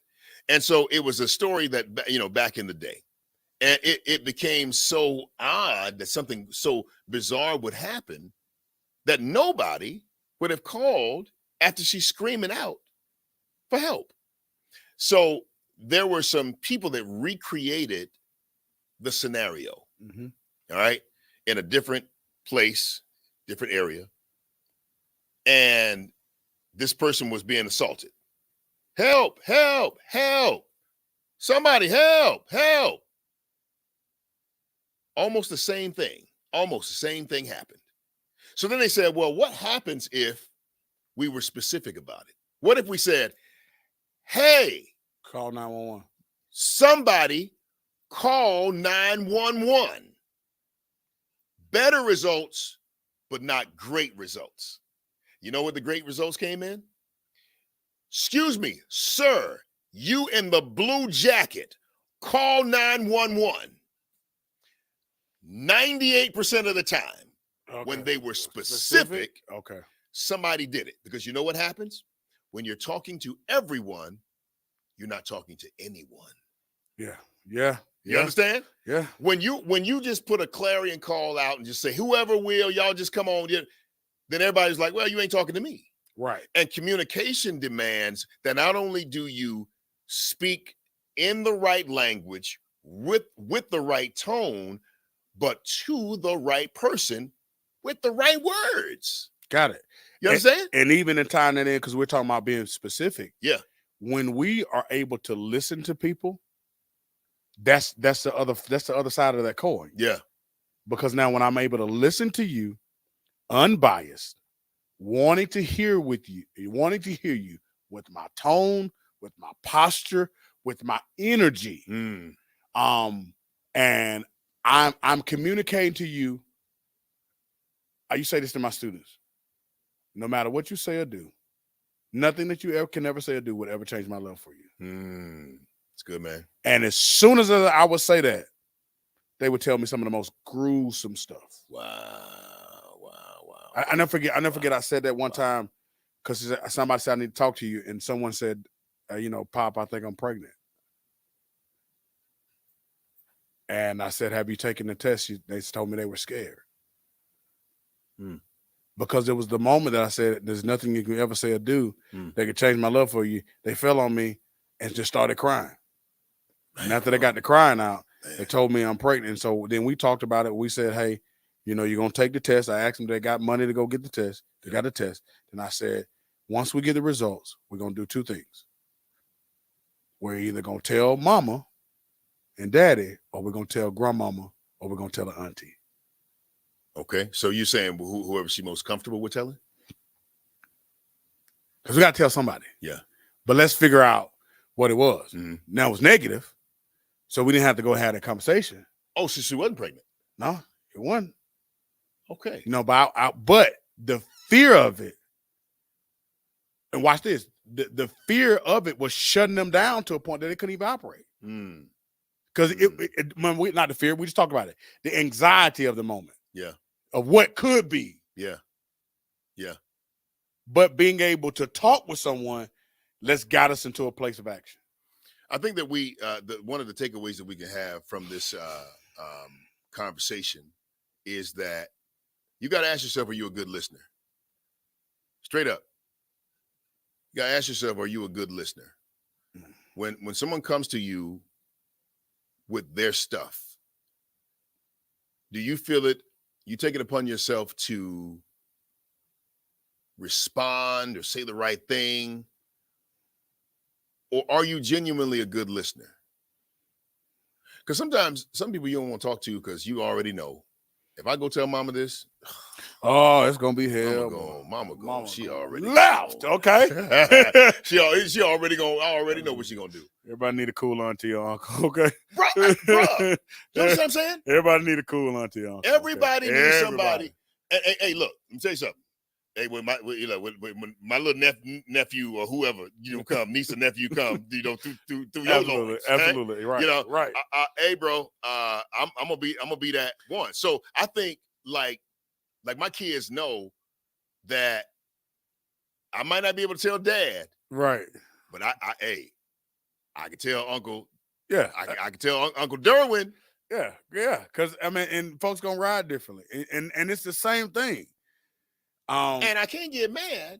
And so it was a story that, back in the day. And it became so odd that something so bizarre would happen that nobody would have called after she's screaming out for help. So there were some people that recreated the scenario, all right, in a different place, different area. And this person was being assaulted. Help, help, help. Somebody help, help. Almost the same thing happened. So then they said, well, what happens if we were specific about it? What if we said, hey, call 911. Somebody call 911. Better results, but not great results. You know what the great results came in? Excuse me, sir, you in the blue jacket, call 911. 98% of the time, when they were specific, somebody did it. Because you know what happens? When you're talking to everyone, you're not talking to anyone. Yeah. You understand? Yeah. When you just put a clarion call out and just say, whoever will, y'all just come on, then everybody's like, well, you ain't talking to me. Right. And communication demands that not only do you speak in the right language with the right tone, but to the right person with the right words. Got it. You understand? And even in tying that in, because we're talking about being specific. Yeah. When we are able to listen to people, that's the other side of that coin. Yeah. Because now when I'm able to listen to you, unbiased, wanting to hear you with my tone, with my posture, with my energy. And I'm communicating to you. I used to say this to my students. No matter what you say or do, Nothing that you can ever say or do would ever change my love for you. It's good, man. And as soon as I would say that, they would tell me some of the most gruesome stuff. Wow. I never forget. I said that one time because somebody said I need to talk to you, and someone said, Pop, I think I'm pregnant. And I said, have you taken the test? They told me they were scared. Because it was the moment that I said, there's nothing you can ever say or do that could change my love for you. They fell on me and just started crying. And after they got the crying out, they told me I'm pregnant. And so then we talked about it. We said, hey, you're going to take the test. I asked them if they got money to go get the test. They got the test. And I said, once we get the results, we're going to do two things. We're either going to tell mama and daddy, or we're going to tell grandmama, or we're going to tell the auntie. Okay. So you're saying whoever she's most comfortable with telling? Because we got to tell somebody. Yeah. But let's figure out what it was. Now, it was negative, so we didn't have to go have that conversation. Oh, so she wasn't pregnant? No, it wasn't. Okay. But the fear of it, and watch this, the fear of it was shutting them down to a point that they couldn't even operate. Because not the fear, we just talked about it. The anxiety of the moment. Yeah. Of what could be. Yeah. But being able to talk with someone, let's guide us into a place of action. I think that one of the takeaways that we can have from this conversation is that you got to ask yourself, are you a good listener? Straight up. You got to ask yourself, are you a good listener? When someone comes to you with their stuff, do you feel it? You take it upon yourself to respond or say the right thing? Or are you genuinely a good listener? Because sometimes some people you don't want to talk to because you already know. If I go tell mama this, it's gonna be hell. Mama, she already left. Gone. Okay, she already gonna. I already know what she gonna do. Everybody need a cool auntie or uncle. Okay, bro. You know what I'm saying? Everybody need a cool auntie or uncle. Everybody needs somebody. Hey, look, let me tell you something. Hey, when my little nephew or whoever come, niece or nephew come, through your loins, absolutely, right, right. Hey, bro, I'm gonna be that one. So I think like my kids know that I might not be able to tell dad, right, but I can tell Uncle. Yeah, I can tell Uncle Derwin. Yeah, because and folks gonna ride differently, and it's the same thing. And I can't get mad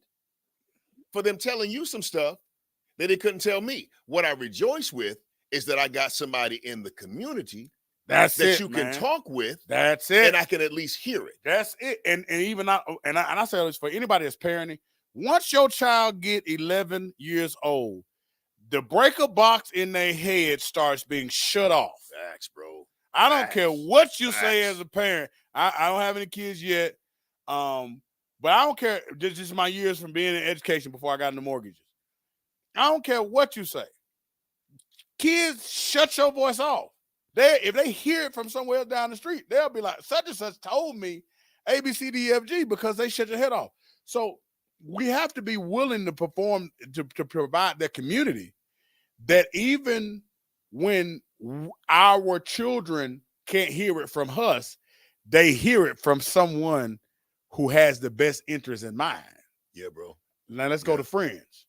for them telling you some stuff that they couldn't tell me. What I rejoice with is that I got somebody in the community that you can talk with. That's it. And I can at least hear it. That's it. And even I say this for anybody that's parenting. Once your child get 11 years old, the breaker box in their head starts being shut off. Facts, bro. I don't care what you say as a parent. I don't have any kids yet. But I don't care. This is my years from being in education before I got into mortgages. I don't care what you say. Kids, shut your voice off. If they hear it from somewhere else down the street, they'll be like, such and such told me A, B, C, D, E, F, G, because they shut your head off. So we have to be willing to perform, to provide that community that even when our children can't hear it from us, they hear it from someone who has the best interest in mind. Yeah, bro. Now let's go to friends.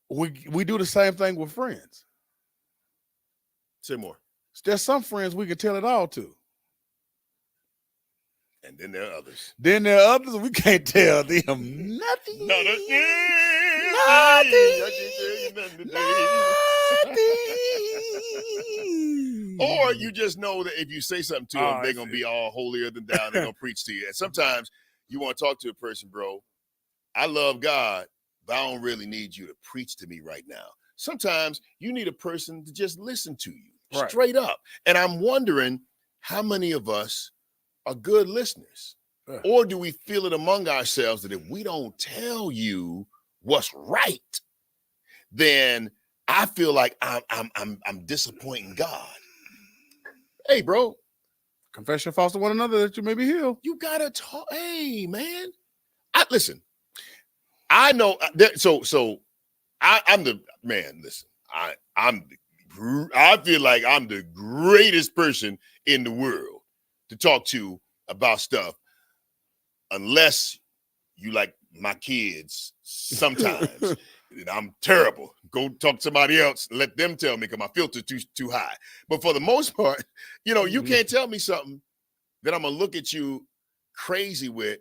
We do the same thing with friends. Say more. There's some friends we can tell it all to. And then there are others. We can't tell them nothing. Nothing. Or you just know that if you say something to them, they're going to be all holier than thou. They're going to preach to you. And sometimes you want to talk to a person, bro. I love God, but I don't really need you to preach to me right now. Sometimes you need a person to just listen to you straight up. And I'm wondering how many of us are good listeners, or do we feel it among ourselves that if we don't tell you what's right, then I feel like I'm disappointing God. Hey, bro. Confess your faults to one another that you may be healed. You gotta talk. Hey, man. listen. I know that. So I'm the man. Listen, I feel like I'm the greatest person in the world to talk to about stuff, unless you like my kids sometimes. And I'm terrible. Go talk to somebody else. Let them tell me because my filter's too high. But for the most part, you can't tell me something that I'm gonna look at you crazy with.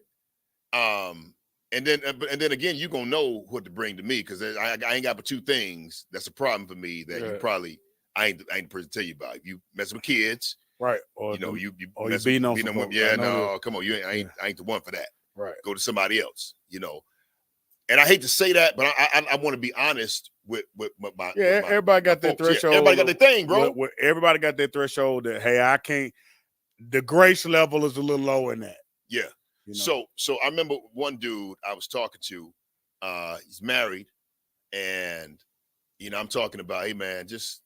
And then again, you're gonna know what to bring to me, because I ain't got but two things that's a problem for me that you probably I ain't the person to tell you about. You messing with kids, right? Or you beating on them folks. yeah, no, come on, I ain't the one for that. Right. Go to somebody else, And I hate to say that, but I want to be honest with my everybody got their threshold. Yeah, everybody got their thing, bro. Everybody got their threshold that, hey, I can't. The grace level is a little lower than that. Yeah. So I remember one dude I was talking to. He's married, and I'm talking about, hey man, just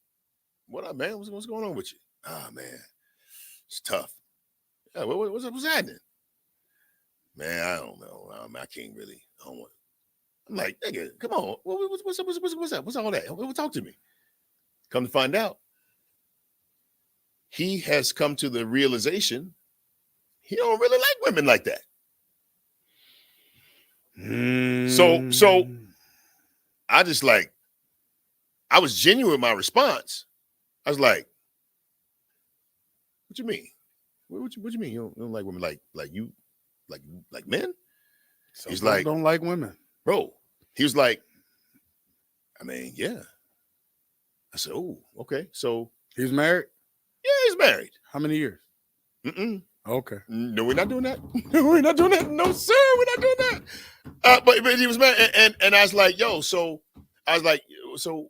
what up, man? What's going on with you? Ah, man, it's tough. Yeah, what's happening? Man, I don't know. I can't really. I don't want. I'm like, nigga, come on. What's up? What's up? What's all that? Talk to me. Come to find out, he has come to the realization he don't really like women like that. So I just I was genuine with my response. I was like, what you mean? What you mean? You don't like women like you, like men? He's like, don't like women, bro. He was like, I mean, yeah. I said, oh, okay. So he's married? Yeah, he's married. How many years? Okay. No, we're not doing that. No, we're not doing that. No, sir, we're not doing that. But he was married, and I was like, yo, so I was like, so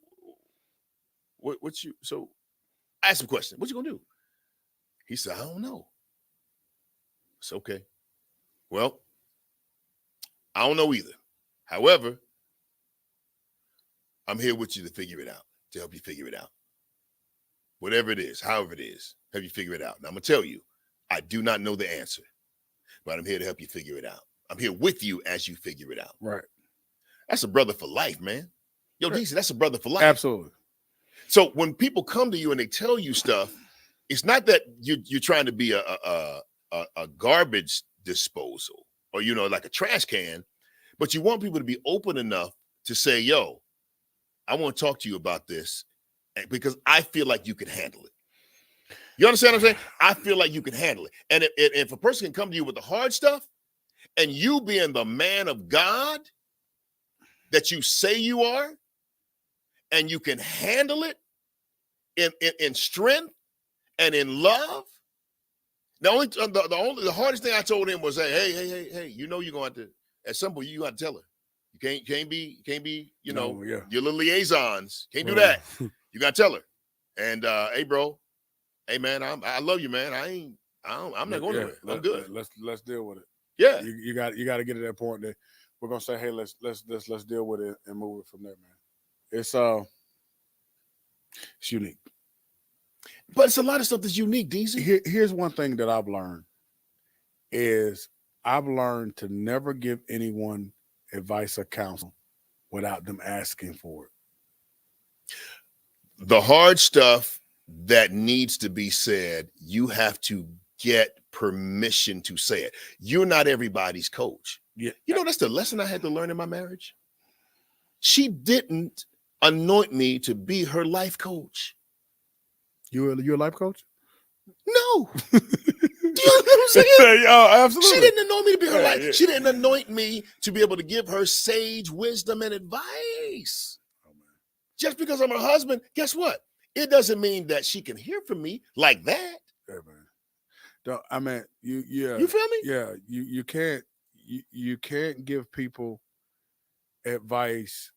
what you, so I asked him a question. What you gonna do? He said, I don't know. It's okay. Well, I don't know either. However, I'm here with you to figure it out, to help you figure it out. Whatever it is, however it is, help you figure it out. Now, I'm going to tell you, I do not know the answer, but I'm here to help you figure it out. I'm here with you as you figure it out. Right. That's a brother for life, man. Yo, DC, that's a brother for life. Absolutely. So when people come to you and they tell you stuff, it's not that you're trying to be a garbage disposal or, like a trash can, but you want people to be open enough to say, yo, I want to talk to you about this because I feel like you can handle it. You understand what I'm saying? I feel like you can handle it. And if a person can come to you with the hard stuff, and you being the man of God that you say you are, and you can handle it in strength and in love. The hardest thing I told him was, hey, you're going to, at some point, you got to tell her. You can't be, your little liaisons. Can't do that. You got to tell her. And, hey, bro, hey, man, I love you, man. I'm not going nowhere. I'm good. Let's deal with it. Yeah. You got to get to that point that we're going to say, hey, let's deal with it and move it from there, man. It's unique. But it's a lot of stuff that's unique, DZ. Here's one thing that I've learned is I've learned to never give anyone advice or counsel without them asking for it. The hard stuff that needs to be said, you have to get permission to say it. You're not everybody's coach. Yeah. That's the lesson I had to learn in my marriage. She didn't anoint me to be her life coach. You're a life coach? No. You know what I'm saying? Oh, absolutely. She didn't anoint me to be her life. Yeah. She didn't anoint me to be able to give her sage wisdom and advice. Oh, man. Just because I'm her husband, guess what? It doesn't mean that she can hear from me like that. Yeah, man. You feel me? Yeah. You can't give people advice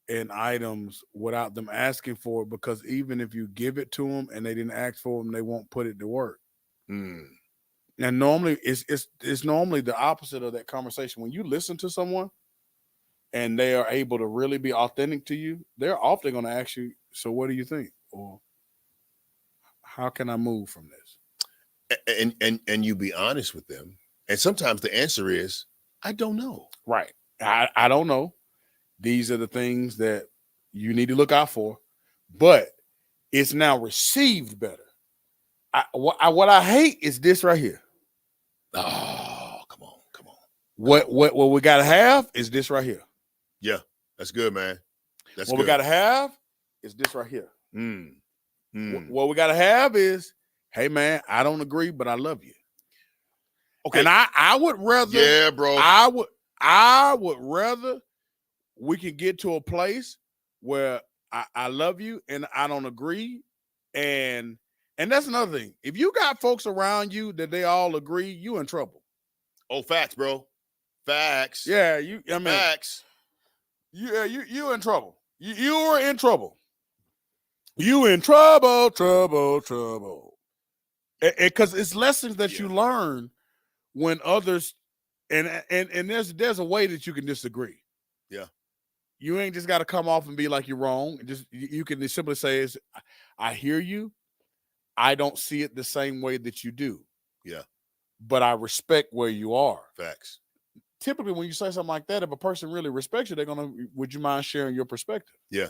and items without them asking for it, because even if you give it to them and they didn't ask for them, they won't put it to work. And normally it's normally the opposite of that conversation. When you listen to someone and they are able to really be authentic to you, they're often going to ask you, so what do you think? Or how can I move from this? And you be honest with them. And sometimes the answer is, I don't know. Right. I don't know. These are the things that you need to look out for, but it's now received better. What I hate is this right here. Oh, come on. What we gotta have is this right here. Yeah, that's good, man. That's what good. we gotta have is this right here. Mm. What we gotta have is, hey man, I don't agree, but I love you. Okay. And I would rather, yeah, bro. I would rather we can get to a place where I love you and I don't agree. And that's another thing. If you got folks around you that they all agree, you in trouble. Oh, facts, bro. Facts. Yeah, facts. You in trouble. You are in trouble. You in trouble. Because it's lessons that you learn when others, and there's a way that you can disagree. Yeah. You ain't just got to come off and be like you're wrong. You can simply say, I hear you. I don't see it the same way that you do. Yeah. But I respect where you are. Facts. Typically, when you say something like that, if a person really respects you, they're gonna, would you mind sharing your perspective? Yeah.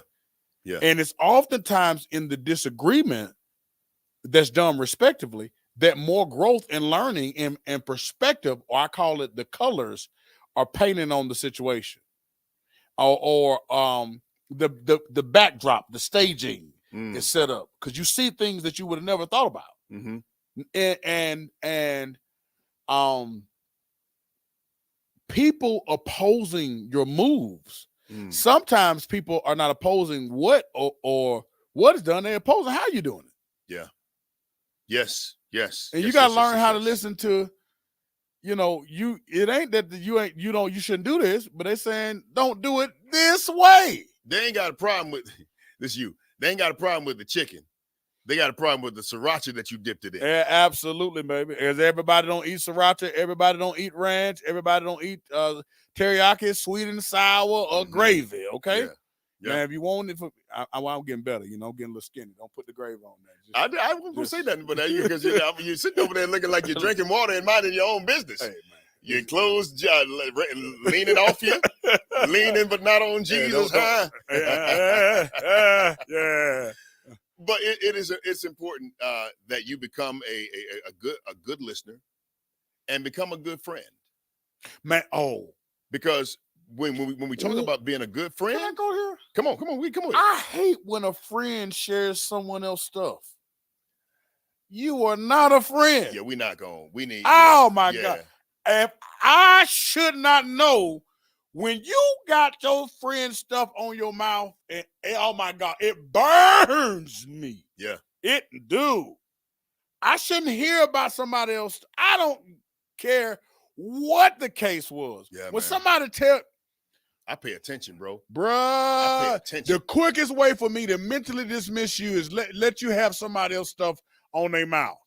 Yeah. And it's oftentimes in the disagreement that's done respectively that more growth and learning and perspective, or I call it the colors, are painted on the situation. Or the backdrop, the staging is set up because you see things that you would have never thought about. Mm-hmm. And people opposing your moves. Sometimes people are not opposing what or what is done; they're opposing how you're doing it. Yeah. Yes. And you got to learn how to listen to. It ain't that you shouldn't do this, but they're saying don't do it this way. They ain't got a problem with this. They ain't got a problem with the chicken. They got a problem with the sriracha that you dipped it in. Yeah, absolutely, baby. Because everybody don't eat sriracha, everybody don't eat ranch, everybody don't eat teriyaki, sweet and sour, or gravy. Okay. Yeah. Man, if you want it, I'm getting better. I'm getting a little skinny. Don't put the gravy on there. I wasn't gonna say nothing, but because you're sitting over there looking like you're drinking water and minding your own business. Hey, man. Your clothes leaning off you, leaning but not on Jesus. Yeah. But it's important that you become a good listener and become a good friend, man. Because when we talk about being a good friend, can I go here? Come on. I hate when a friend shares someone else's stuff. You are not a friend. Yeah, we're not going. We need. Oh my God! If I should not know when you got your friend's stuff on your mouth, and oh my God, it burns me. Yeah, it do. I shouldn't hear about somebody else. I don't care what the case was. Yeah, when somebody tell. I pay attention, bro. Bruh, I pay attention. The quickest way for me to mentally dismiss you is let you have somebody else's stuff on their mouth.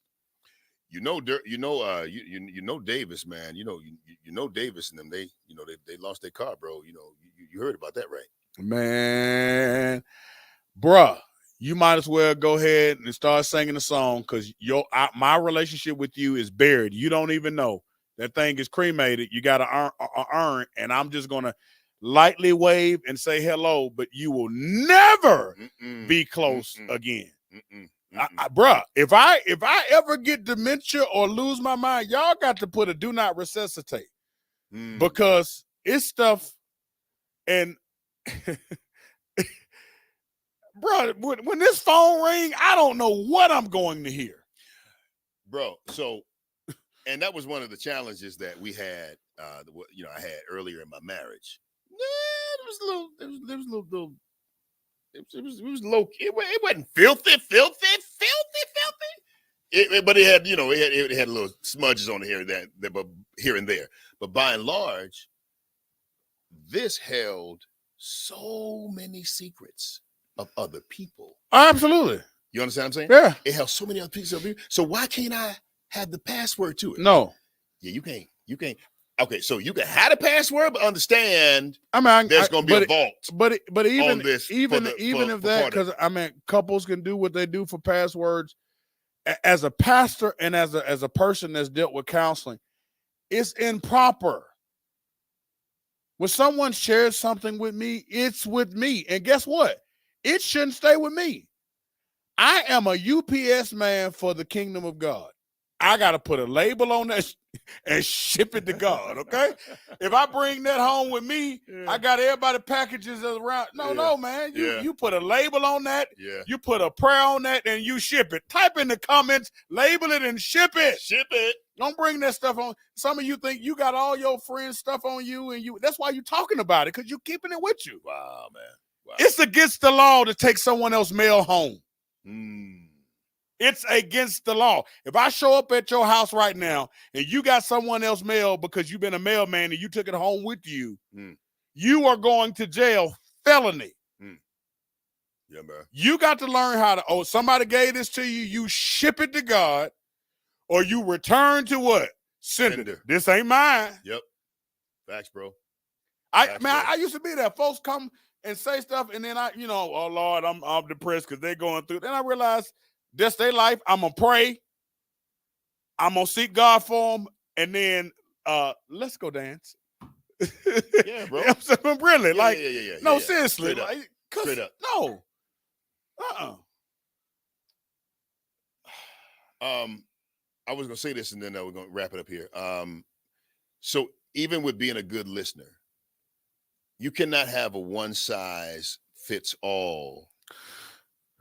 You know Davis, man. You know Davis and them. They lost their car, bro. You heard about that, right? Man, bruh, you might as well go ahead and start singing the song because my relationship with you is buried. You don't even know that thing is cremated. You got to earn, and I'm just gonna lightly wave and say hello, but you will never be close again. Bruh, if I ever get dementia or lose my mind, y'all got to put a do not resuscitate because it's stuff. And bro, when this phone ring, I don't know what I'm going to hear, bro. So, and that was one of the challenges that we had. I had earlier in my marriage. It was low. It wasn't filthy. But it had, it had little smudges on here and there. But by and large, this held so many secrets of other people. Absolutely. You understand what I'm saying? Yeah. It held so many other pieces of people. So why can't I have the password to it? No. Yeah, you can't. Okay, so you can have a password, but understand there's going to be a vault. But even this even if that, because couples can do what they do for passwords. As a pastor and as a person that's dealt with counseling, it's improper. When someone shares something with me, it's with me. And guess what? It shouldn't stay with me. I am a UPS man for the kingdom of God. I got to put a label on that and ship it to God, okay? If I bring that home with me, I got everybody packages around. No, man. You put a label on that. Yeah. You put a prayer on that and you ship it. Type in the comments, label it and ship it. Ship it. Don't bring that stuff on. Some of you think you got all your friends' stuff on you, and that's why you're talking about it, because you're keeping it with you. Wow, man. Wow. It's against the law to take someone else's mail home. Mm. It's against the law. If I show up at your house right now and you got someone else's mail because you've been a mailman and you took it home with you, you are going to jail, felony. Yeah, man. You got to learn how to, somebody gave this to you, you ship it to God, or you return to what? Sender. This ain't mine. Yep. Facts, bro. I used to be there. Folks come and say stuff, and then oh Lord, I'm depressed because they're going through. Then I realized that's their life. I'm gonna pray. I'm gonna seek God for them, and then let's go dance. Yeah, bro. I'm really no, seriously, Straight up. No. I was gonna say this, and then we're gonna wrap it up here. So even with being a good listener, you cannot have a one size fits all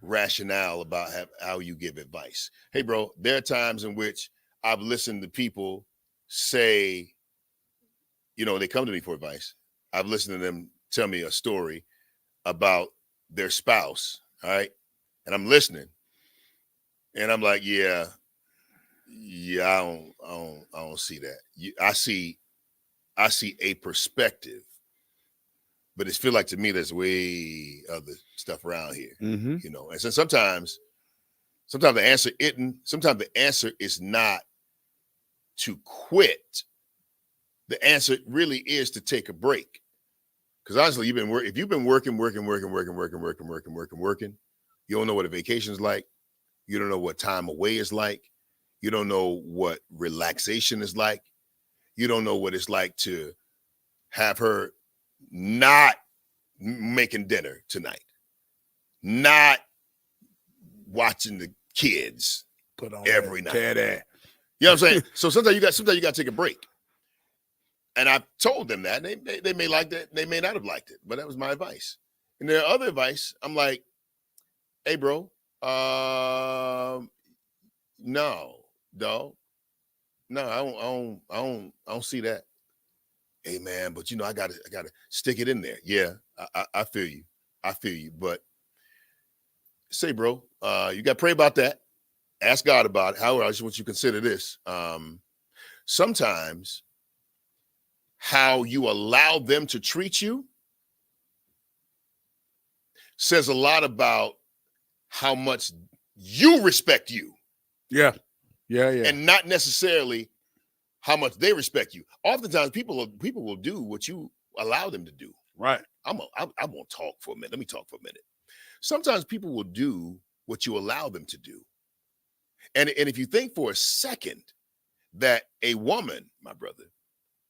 rationale about how you give advice. Hey, bro, there are times in which I've listened to people say, they come to me for advice. I've listened to them tell me a story about their spouse. All right. And I'm listening. And I'm like, I don't see that. I see a perspective, but it feels like to me there's way other stuff around here, And so sometimes the answer is not to quit. The answer really is to take a break. Because honestly, if you've been working, you don't know what a vacation is like. You don't know what time away is like. You don't know what relaxation is like. You don't know what it's like to have her not making dinner tonight, not watching the kids Put on every night. Teddy. You know what I'm saying? So sometimes you got to take a break. And I told them that. They may like that. They may not have liked it, but that was my advice. And their other advice, I'm like, hey, bro, no, dog. No, I don't see that. Hey, man, but I gotta stick it in there. Yeah, I feel you. But say, bro, you got to pray about that. Ask God about it. However, I just want you to consider this. Sometimes how you allow them to treat you says a lot about how much you respect you. Yeah. And not necessarily how much they respect you. Oftentimes people will do what you allow them to do. Right. I'm gonna talk for a minute. Let me talk for a minute. Sometimes people will do what you allow them to do. And if you think for a second that a woman, my brother,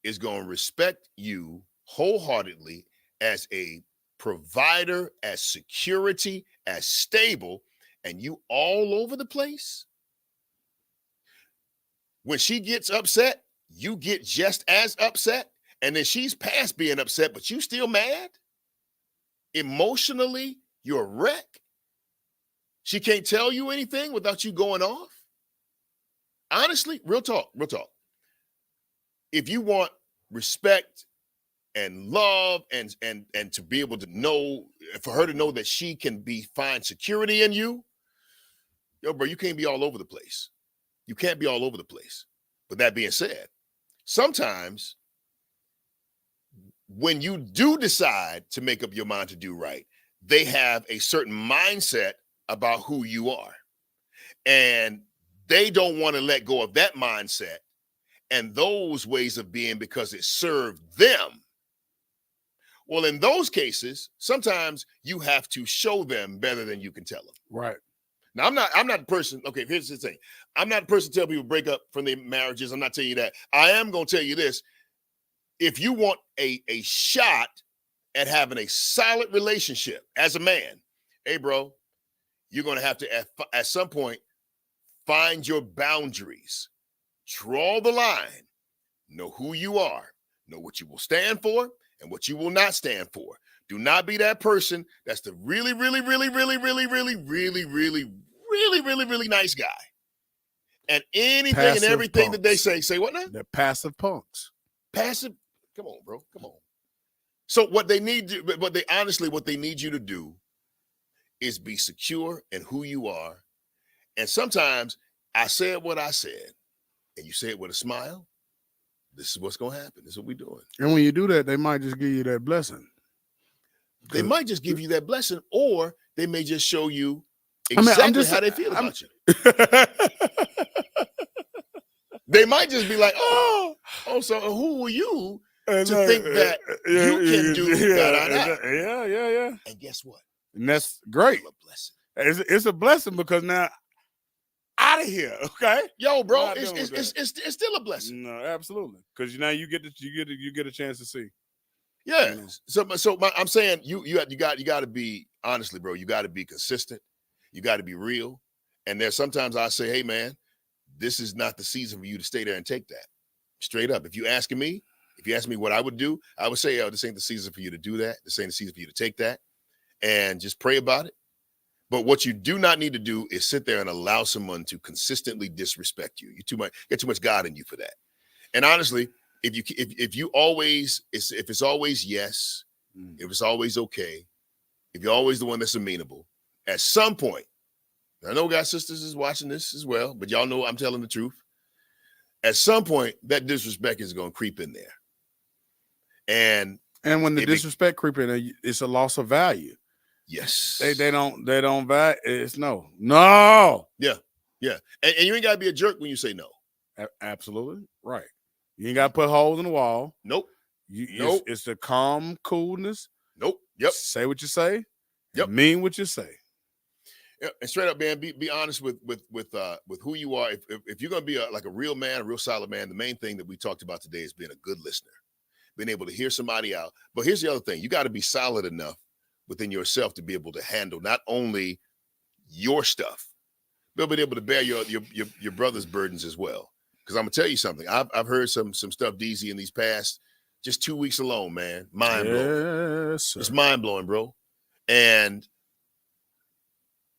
is going to respect you wholeheartedly as a provider, as security, as stable, and you all over the place, when she gets upset, you get just as upset, and then she's past being upset, but you still mad? Emotionally, you're a wreck. She can't tell you anything without you going off. Honestly, real talk. If you want respect and love and to be able to know, for her to know that she can find security in you, bro, you can't be all over the place. You can't be all over the place. But that being said, sometimes when you do decide to make up your mind to do right, they have a certain mindset about who you are. And they don't want to let go of that mindset and those ways of being because it served them. Well, in those cases, sometimes you have to show them better than you can tell them. Right. Now, I'm not the person. Okay, here's the thing. I'm not the person to tell people break up from their marriages. I'm not telling you that. I am going to tell you this. if you want a shot at having a solid relationship as a man, hey, bro, you're going to have to, at some point, find your boundaries, draw the line, know who you are, know what you will stand for and what you will not stand for. Do not be that person that's the really, really, really, really, really, really, really, really, really, really, really nice guy. And anything Passive and everything punks. that they say what now? They're passive punks. Passive. Come on, bro. Come on. So what they need you to do is be secure in who you are. And sometimes I said what I said, and you say it with a smile. This is what's going to happen. This is what we're doing. And when you do that, they might just give you that blessing. They might just give you that blessing, or they may just show you exactly how they feel about you. They might just be like, oh, so who are you to think that you can do that? Yeah. And guess what? And that's great. It's a blessing. It's a blessing because now out of here, okay? Yo, bro, it's still a blessing. No, absolutely. Because now you get a chance to see. Yeah. I'm saying you got to be, honestly, bro, you got to be consistent. You got to be real. And there's sometimes I say, hey, man, this is not the season for you to stay there and take that. Straight up. If you ask me what I would do, I would say, this ain't the season for you to do that. This ain't the season for you to take that. And just pray about it. But what you do not need to do is sit there and allow someone to consistently disrespect you. You get too much God in you for that. And honestly, if it's always yes, if it's always okay, if you're always the one that's amenable, at some point, I know God sisters is watching this as well, but y'all know I'm telling the truth. At some point, that disrespect is going to creep in there. And when the disrespect creep in, it's a loss of value. Yes. They don't value. It's no. Yeah. And you ain't got to be a jerk when you say no. Absolutely. Right. You ain't got to put holes in the wall. Nope. It's the calm coolness. Nope. Yep. Say what you say. Yep. Mean what you say. Yeah, and straight up, man, be honest with who you are. If you're gonna be like a real man, a real solid man, the main thing that we talked about today is being a good listener, being able to hear somebody out. But here's the other thing: you got to be solid enough within yourself to be able to handle not only your stuff, but be able to bear your brother's burdens as well. Because I'm gonna tell you something. I've heard some stuff, DZ, in these past just 2 weeks alone, man. Mind blowing. Yes, sir. It's mind blowing, bro. And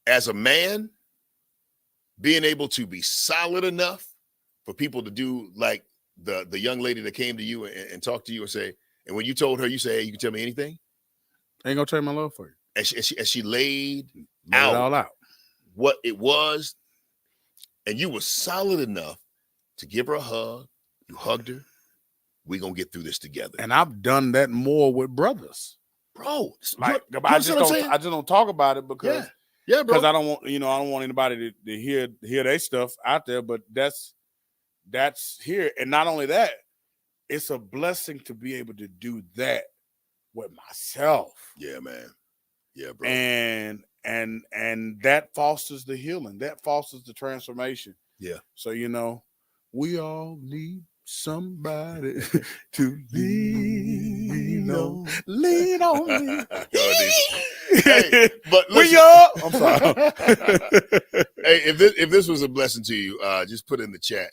as a man, being able to be solid enough for people to do like the young lady that came to you and talked to you and say, and when you told her, you say, hey, you can tell me anything. I ain't gonna tell you my love for you. And she laid it all out what it was, and you were solid enough to give her a hug. You hugged her. We're gonna get through this together. And I've done that more with brothers, bro. I just don't talk about it because. Yeah, bro. Because I don't want anybody to hear their stuff out there, but that's here. And not only that, it's a blessing to be able to do that with myself. Yeah, man. Yeah, bro. And that fosters the healing. That fosters the transformation. Yeah. So, we all need somebody to lean on. Lean on me. Hey, but listen, I'm sorry. Hey, if this was a blessing to you, just put in the chat,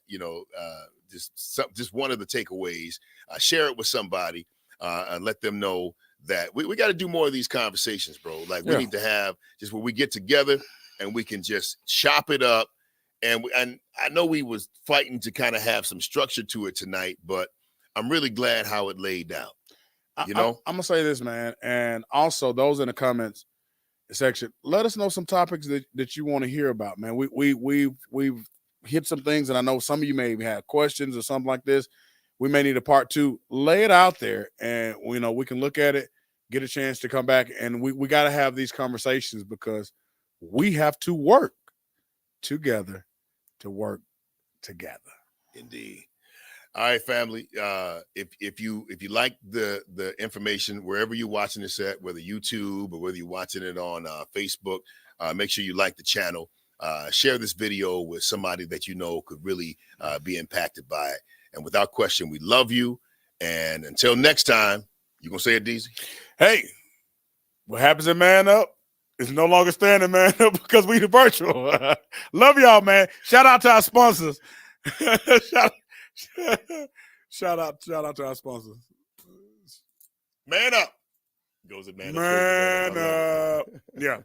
just one of the takeaways. Share it with somebody and let them know that we got to do more of these conversations, bro. Like we need to have just where we get together and we can just chop it up. And I know we was fighting to kind of have some structure to it tonight, but I'm really glad how it laid out. I'm gonna say this, man, and also those in the comments section, let us know some topics that you want to hear about, man. We've hit some things, and I know some of you may have questions or something like this. We may need a part 2. Lay it out there, and we can look at it, get a chance to come back, and we got to have these conversations because we have to work together to work together. Indeed. All right, family. If you like the information wherever you're watching this at, whether YouTube or whether you're watching it on Facebook, make sure you like the channel. Share this video with somebody that you know could really be impacted by it. And without question, we love you. And until next time, you gonna say it, DZ? Hey, what happens in ManUP is no longer staying in ManUP because we the virtual. Love y'all, man. Shout out to our sponsors. shout out to our sponsors. Man up. Goes at man up. Man up. Yeah.